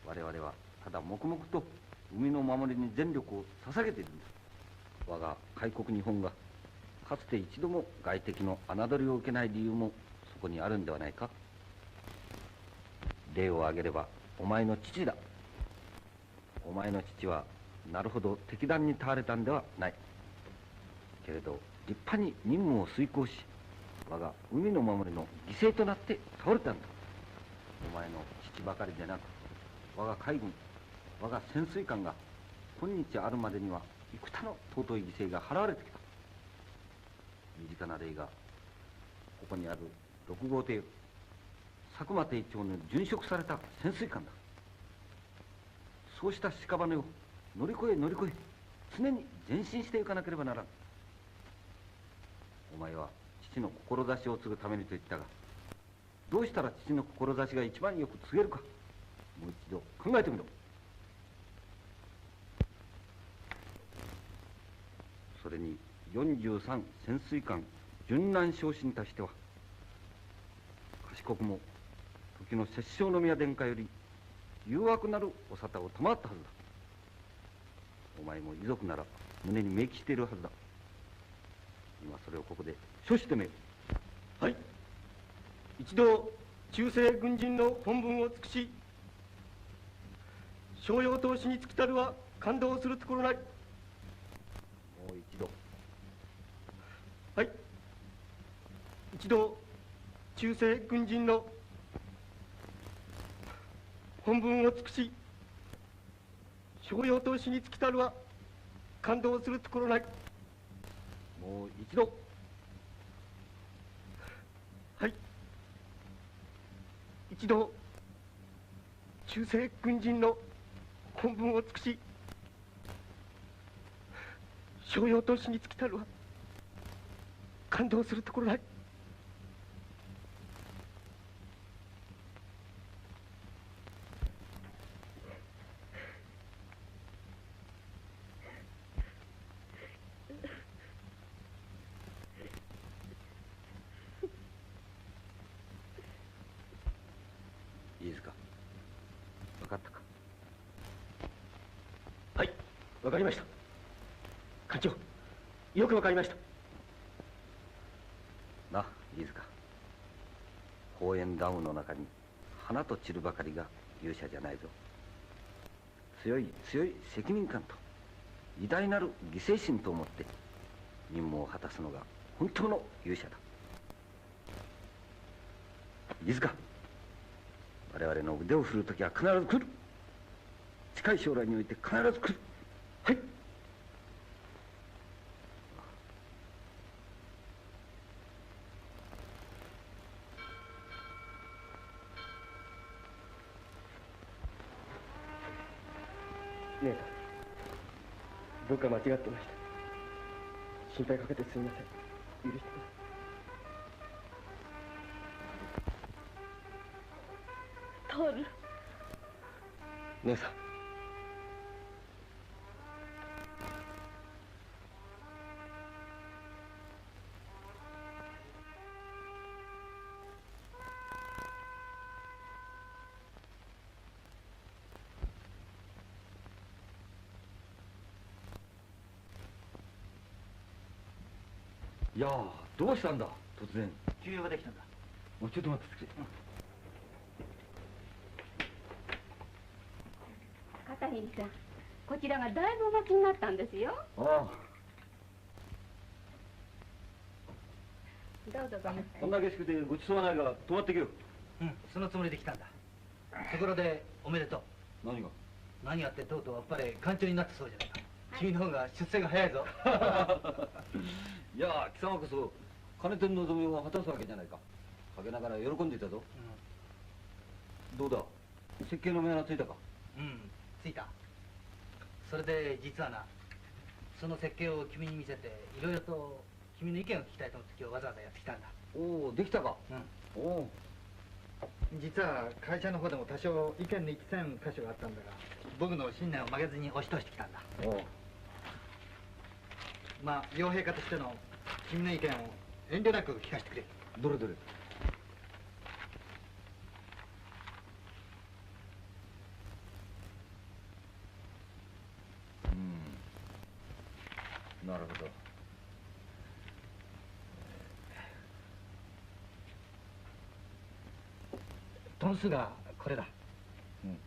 我々はただ黙々と海の守りに全力を捧げているんだ。我が開国日本がかつて一度も外敵の侮りを受けない理由もそこにあるんではないか。例を挙げればお前の父だ。お前の父はなるほど敵弾に倒れたんではないけれど、立派に任務を遂行し我が海の守りの犠牲となって倒れたんだ。お前の父ばかりでなく我が海軍、我が潜水艦が今日あるまでには幾多の尊い犠牲が払われてきた。身近な例がここにある6号艇、佐久間艇長の殉職された潜水艦だ。そうした屍を乗り越え常に前進していかなければならん。お前は父の志を継ぐためにと言ったが、どうしたら父の志が一番よく継げるか、もう一度考えてみろ。それに43潜水艦殉難昇進としては、賢くも時の摂政宮殿下より誘惑なるお沙汰を賜ったはずだ。お前も遺族なら胸に銘記しているはずだ。今それをここで書してめよ。はい。一同忠誠軍人の本分を尽くし、商用投資に尽きたるは感動するところない。もう一度。はい。一同忠誠軍人の本分を尽くし、商用投資に尽きたるは感動するところない。もう一度。はい。一同忠誠軍人の本分を尽くし、商用投資に尽きたるは感動するところない。いいですか。分かったか。はい、分かりました。艦長、よく分かりました。なあ、飯塚。公園ダムの中に花と散るばかりが勇者じゃないぞ。強い責任感と偉大なる犠牲心とを持って任務を果たすのが本当の勇者だ。飯塚、我々の腕を振るう時は必ず来る。近い将来において必ず来る。はい。姉さん、僕は間違ってました。心配かけてすみません。許してください。徹。姉さん。いやあ、どうしたんだ突然。急用ができたんだ。もうちょっと待ってくれ。片桐さん、こちらがだいぶお待ちになったんですよ。ああ。どうぞごめん。こんな下宿でごちそうはないから泊まってけよ。うん、そのつもりで来たんだ。ところでおめでとう。何が？何やってとうとうあっぱれ艦長になったそうじゃないか。君の方が出世が早いぞ。いや、貴様こそ金天の望みを果たすわけじゃないか。陰ながら喜んでいたぞ。どうだ、設計の目がついたか？うん、ついた。それで実はな、その設計を君に見せていろいろと君の意見を聞きたいと思って今日わざわざやってきたんだ。おお、できたか。うん。おお。実は会社の方でも多少意見の一致せん箇所があったんだが、僕の信念を曲げずに押し通してきたんだ。おお。まあ両陛下としての君の意見を遠慮なく聞かせてくれ。どれどれ。なるほど。トン数がこれだ。うん。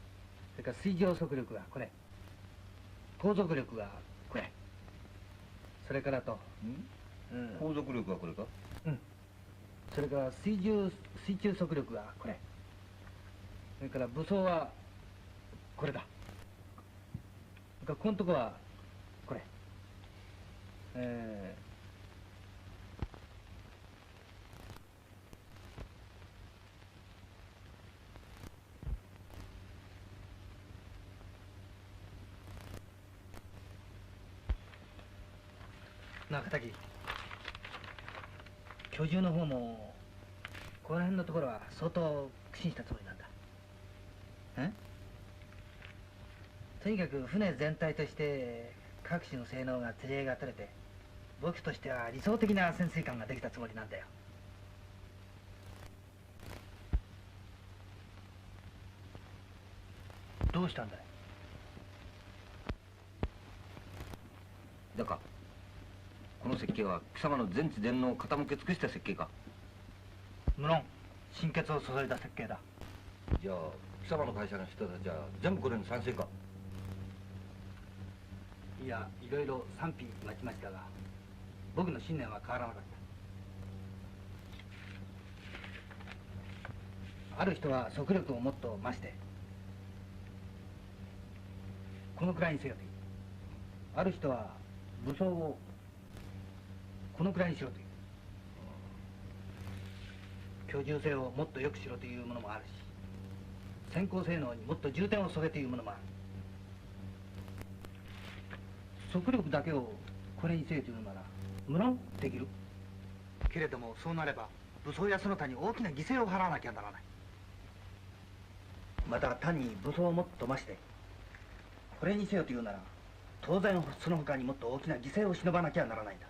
それから水上速力がこれ。航続力がこれ。それからと、航続力はこれか？うん。それから水中速力がこれ。それから武装はこれだ。それからこのとこはこれ。中滝、居住の方もこの辺のところは相当苦心したつもりなんだ。とにかく船全体として各種の性能が釣り合いが取れて、僕としては理想的な潜水艦ができたつもりなんだよ。どうしたんだい？だかこの設計は貴様の全知全能を傾け尽くした設計か？無論心血を注いだ設計だ。じゃあ貴様の会社の人たちは全部これに賛成か？いや、いろいろ賛否待ちましたが、僕の信念は変わらなかった。ある人は速力をもっと増してこのくらいにせよという。ある人は武装をこのくらいにしろという。居住性をもっと良くしろというものもあるし、先行性能にもっと重点を注げというものもある。速力だけをこれにせよというなら無論できる。けれどもそうなれば武装やその他に大きな犠牲を払わなきゃならない。また単に武装をもっと増してこれにせよというなら当然その他にもっと大きな犠牲を忍ばなきゃならないんだ。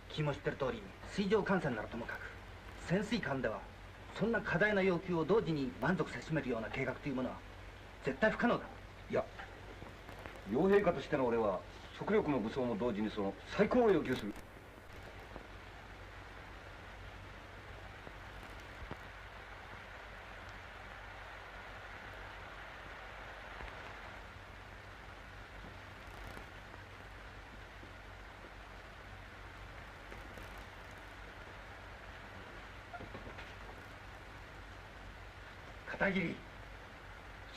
君も知ってる通り水上艦船ならともかく潜水艦ではそんな過大な要求を同時に満足せしめるような計画というものは絶対不可能だ。いや、傭兵家としての俺は速力も武装も同時にその最高を要求する。片桐、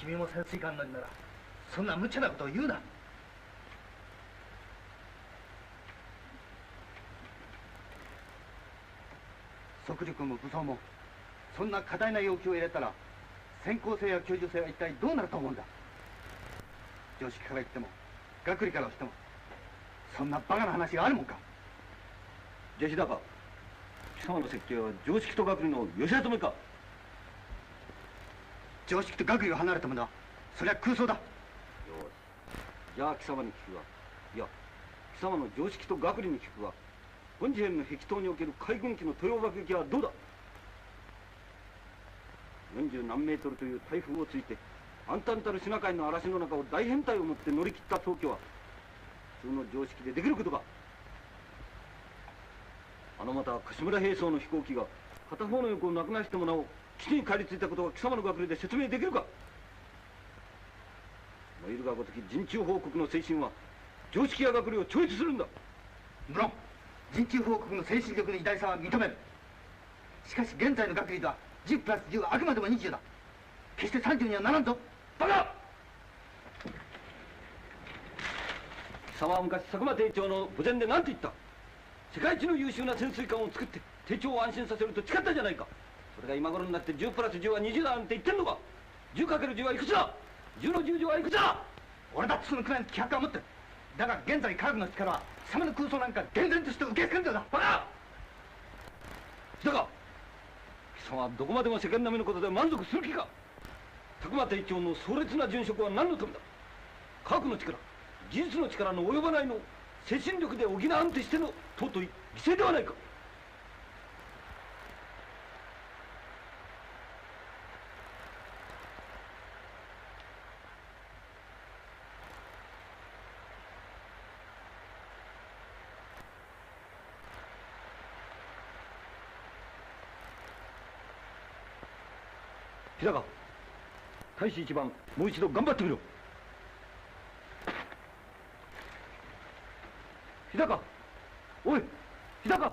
君も潜水艦乗りならそんな無茶なことを言うな。速力も武装もそんな過大な要求を入れたら先行性や居住性は一体どうなると思うんだ。常識から言っても学理からしてもそんなバカな話があるもんか。じゃあ日高、貴様の設計は常識と学理の寄せ集めか？常識と学理を離れたものはそれは空想だ。よし、じゃあ貴様に聞くわ。いや、貴様の常識と学理に聞くわ。本次元の壁頭における海軍機の豊爆撃はどうだ？40何メートルという台風をついて暗淡たるシナ海の嵐の中を大編隊を持って乗り切った早期は普通の常識でできることか？また柏村兵装の飛行機が片方の翼をなくなしてもなお基地に帰り着いたことが貴様の学理で説明できるか？燃えるがごとき人中報告の精神は常識や学理を超越するんだ。無論人中報告の精神力の偉大さは認める。しかし現在の学理では10プラス10はあくまでも20だ。決して30にはならんぞ。バカ！貴様は昔佐久間艇長の墓前で何て言った？世界一の優秀な潜水艦を作って艇長を安心させると誓ったじゃないか。それが今頃になって10プラス10は20だなんて言ってんのか？10×10はいくつだ？10の10乗はいくつだ？俺だってそのくらいの気迫は持ってる。だが現在科学の力は貴様の空想なんか厳然として受け付けんだよ。バカ！日高、貴様はどこまでも世間並みのことで満足する気か？佐久間艇長の壮烈な殉職は何のためだ？科学の力、技術の力の及ばないのを精神力で補わんとしての尊い犠牲ではないか。日高、大使一番もう一度頑張ってみろ。日高、おい日高。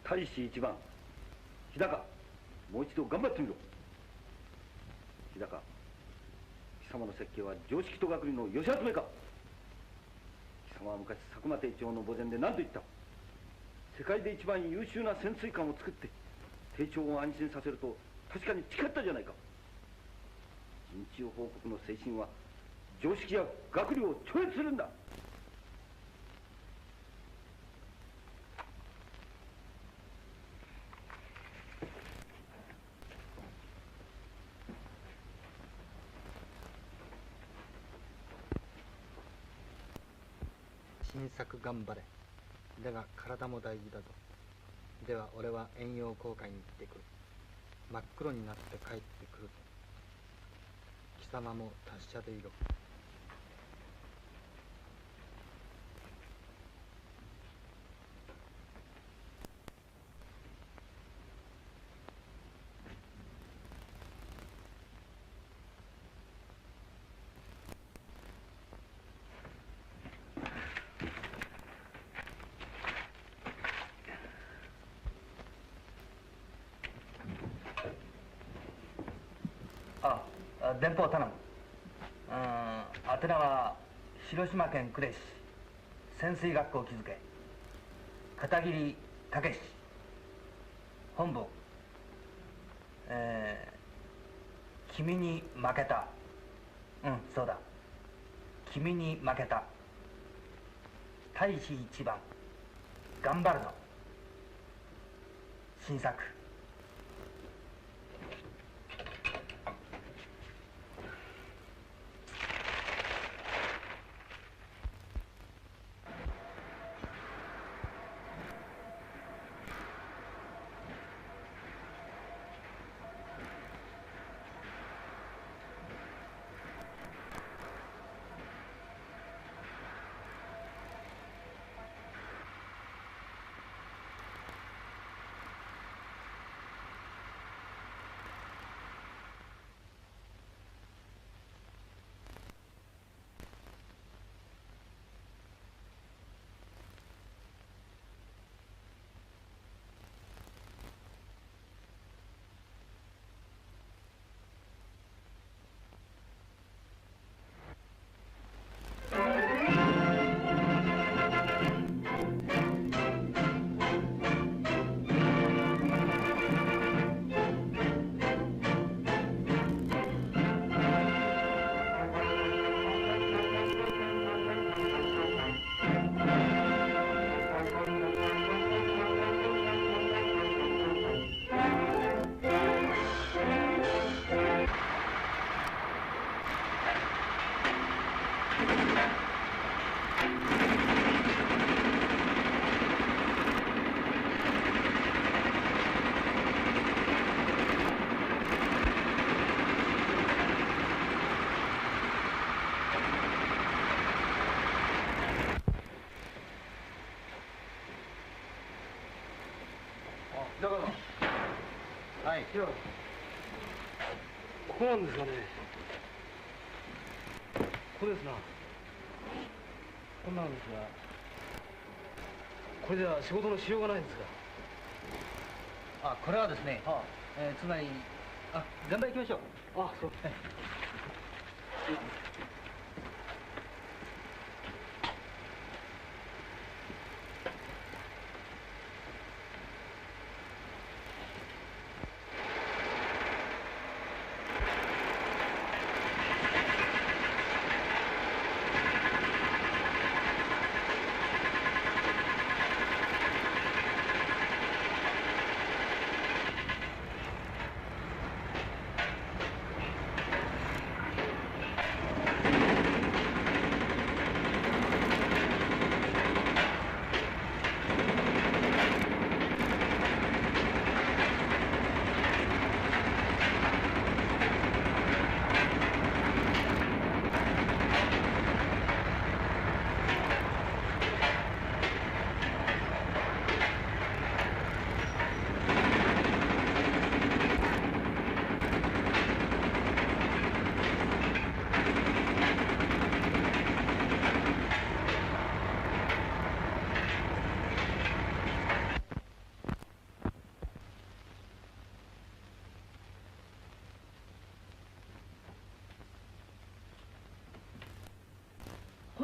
大使一番日高、もう一度頑張ってみろ。日高、貴様の設計は常識と学理の寄せ集めか。貴様は昔佐久間邸長の墓前で何と言った。世界で一番優秀な潜水艦を作って邸長を安心させると確かに誓ったじゃないか。人中報告の精神は常識や学理を超越するんだ。新作頑張れ。だが体も大事だぞ。では俺は遠洋航海に行ってくる。真っ黒になって帰ってくるぞ。貴様も達者でいろ。電報頼む。宛名は広島県呉市潜水学校気づけ片桐武史。本部君に負けた。そうだ、君に負けた。大使一番頑張るぞ。新作。だから、はい、いや、ここなんですがね。ここですな。こんなんですが、これでは仕事のしようがないんですが。これはですね、つまり、現場行きましょう。そう。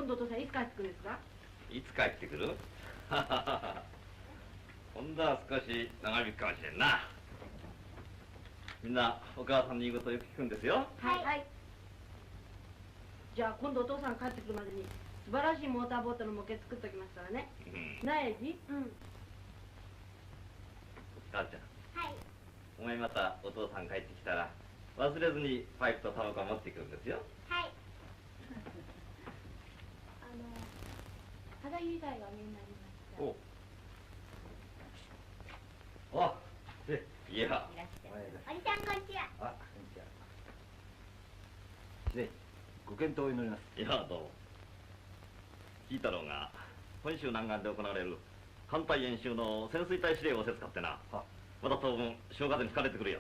今度お父さんいつ帰ってくるんですか？いつ帰ってくる？今度は少し長引くかもしれんな。みんなお母さんの言うことをよく聞くんですよ。はい。じゃあ今度お父さん帰ってくるまでに素晴らしいモーターボートの模型作っときますからね。なえじ？母ちゃん。はい。お前またお父さん帰ってきたら忘れずにパイプとタバコを持ってくるんですよ。はい。肌着以外はみんなになりました。あ、いや。いらっしゃい。おじさんこんにちは。あ、こんにちは。ね、ご健闘を祈ります。いや、どうも。聞いたろうが、本州南岸で行われる艦隊演習の潜水隊司令をせつかってな。また当分潮風に吹かれてくるよ。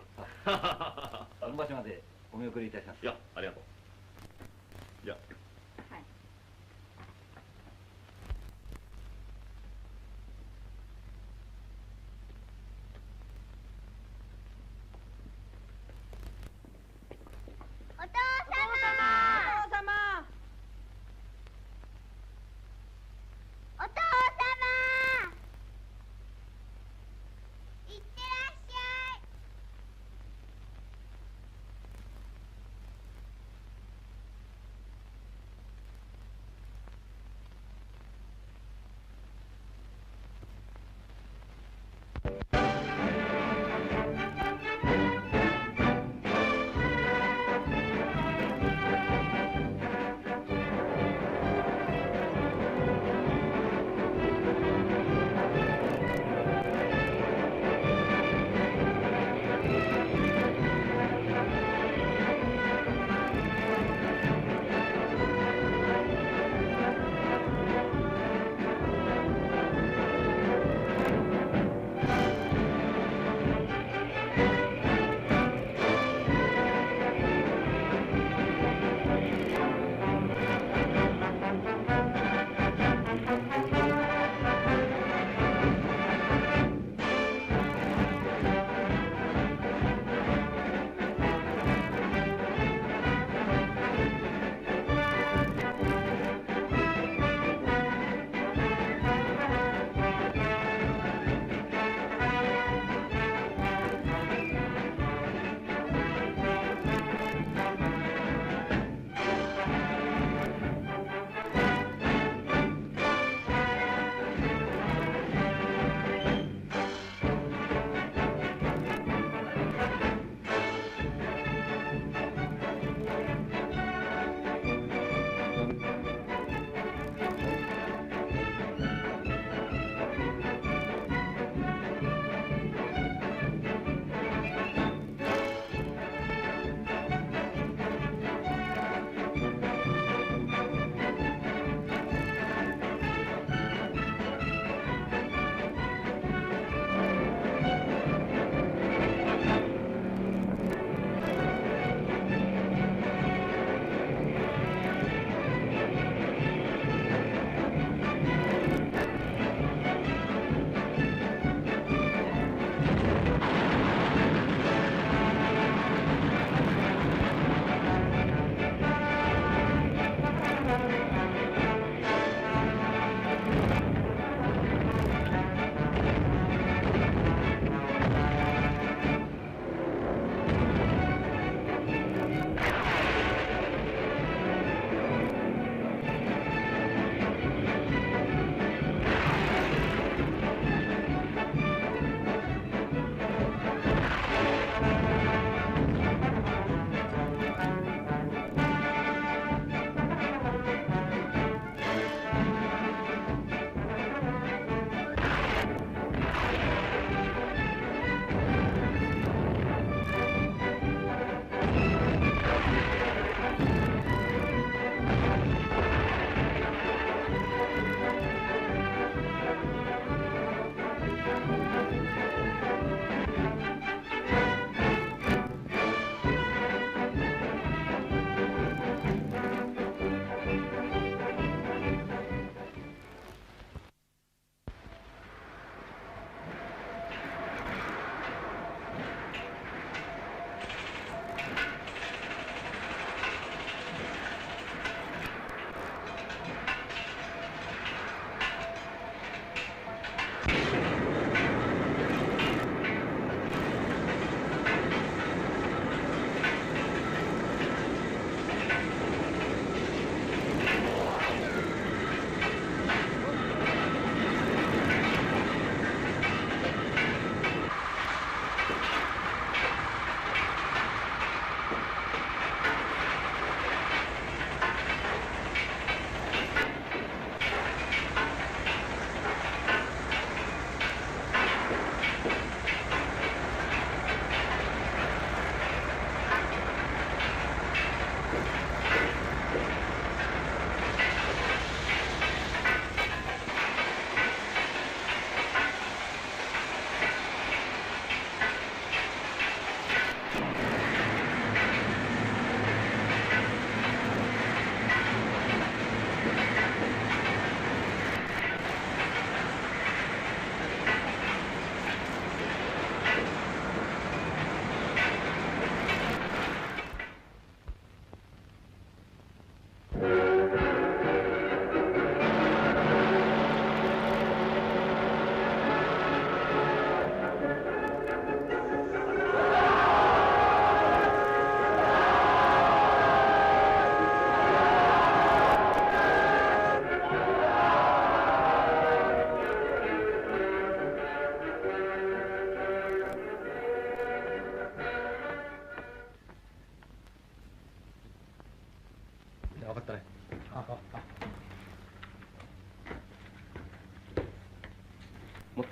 その場所までお見送りいたします。いや、ありがとう。いや。はい。お父様。お父様。いってらっしゃい。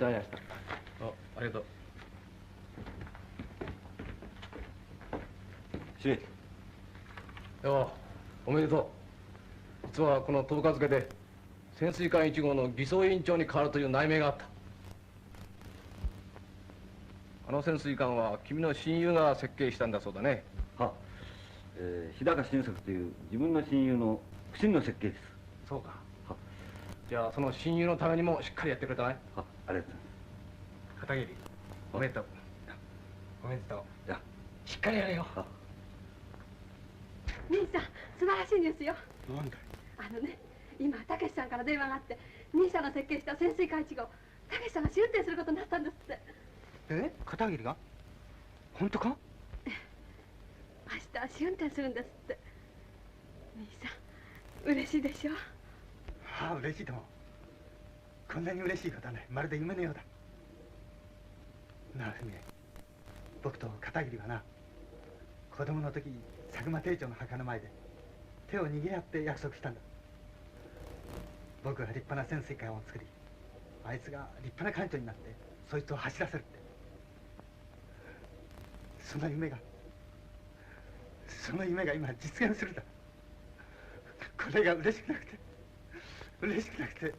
ってまいりました。ありがとう。司令。よう、おめでとう。実はこの10日付で潜水艦1号の偽装委員長に変わるという内命があった。あの潜水艦は君の親友が設計したんだそうだね。は、日高新作という自分の親友の不審の設計です。そうか。は、じゃあその親友のためにもしっかりやってくれたね。は、ありがとうございます。片桐、おめでとう。おめでとう。じゃあしっかりやれよ。兄さん、素晴らしいニュースよ。なんだい。今たけしさんから電話があって、兄さんの設計した潜水艦1号、たけしさんが試運転することになったんですって。片桐が本当か。明日試運転するんですって。兄さん、嬉しいでしょ。はあ、嬉しいとも。こんなに嬉しいことはね、まるで夢のようだ。なあ、文江、僕と片桐はな、子供の時佐久間艇長の墓の前で手を握り合って約束したんだ。僕が立派な潜水艦を作り、あいつが立派な艦長になってそいつを走らせるって。その夢が今実現するだ。これが嬉しくなくて嬉しくなくて。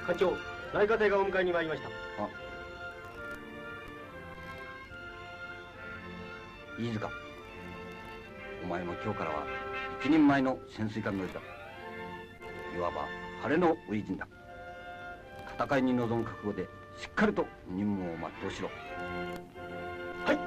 課長、内科艇がお迎えに参りました。飯塚、お前も今日からは一人前の潜水艦乗りだ。いわば晴れの初陣だ。戦いに臨む覚悟でしっかりと任務を全うしろ。はい。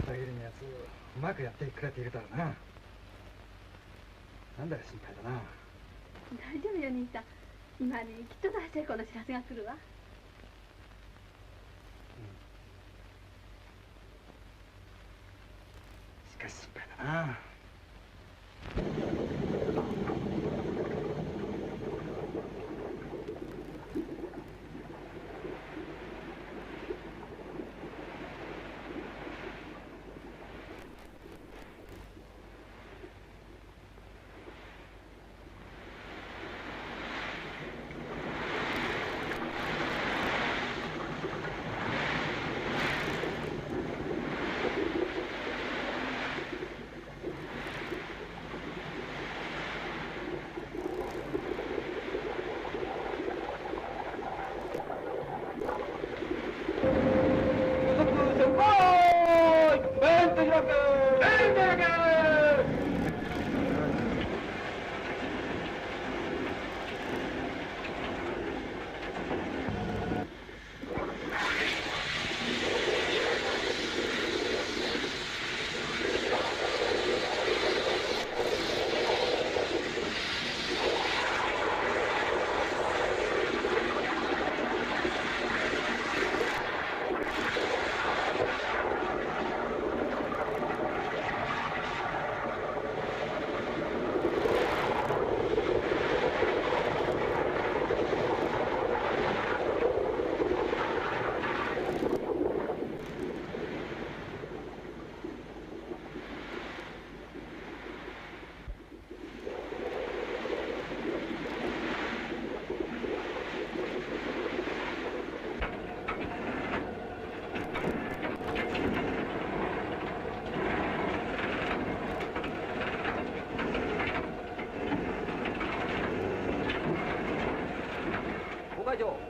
片桐のやつうまくやってくれているだろうな。なんだよ心配だな。大丈夫よ兄さん、今にきっと大成功の知らせが来るわ。しかし心配だな。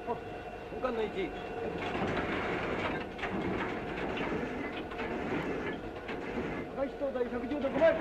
本館の位置。赤石東大110度5枚。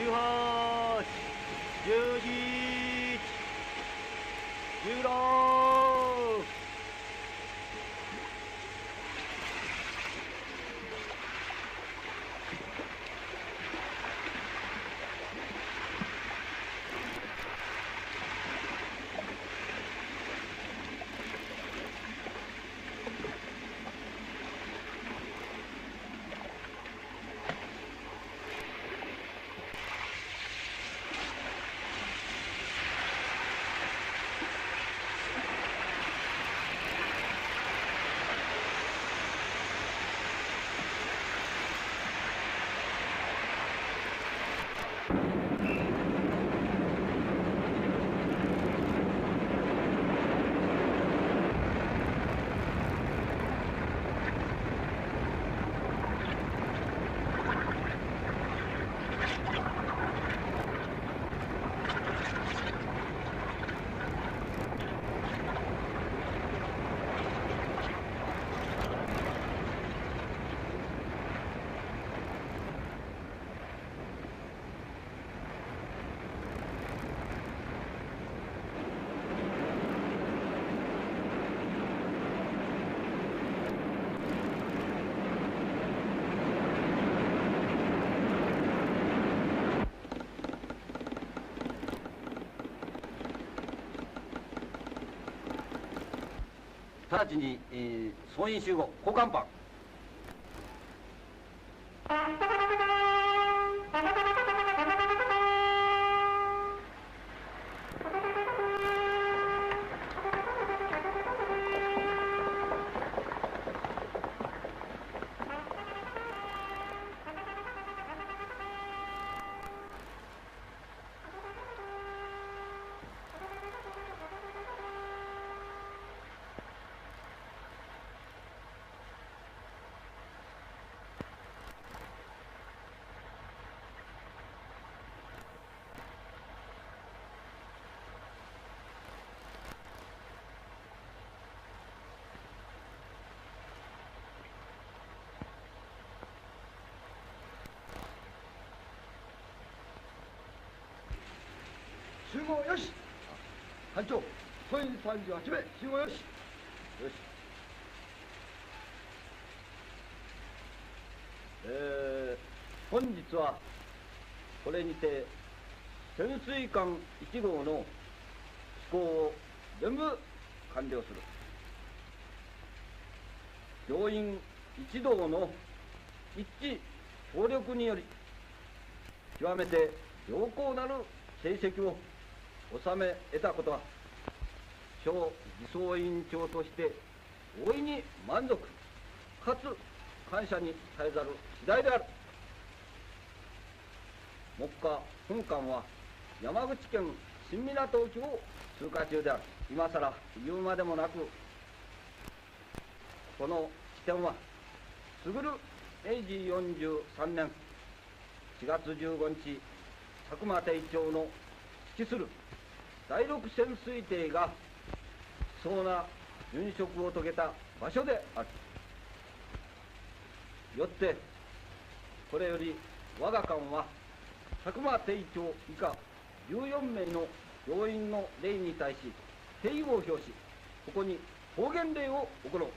18、11、16。直ちに、総員集合、交換班。集合よし。班長、総員38名集合よし。よし。本日はこれにて潜水艦1号の飛行を全部完了する。乗員一同の一致協力により極めて良好なる成績を収め得たことは小偽装委員長として大いに満足かつ感謝に絶えざる次第である。目下本艦は山口県新港沖を通過中である。今さら言うまでもなくこの地点は優る明治43年4月15日佐久間定長の指揮する第六潜水艇が貴重な殉職を遂げた場所である。よってこれより我が艦は佐久間定長以下14名の乗員の霊に対し敬意を表しここに方言礼を行う。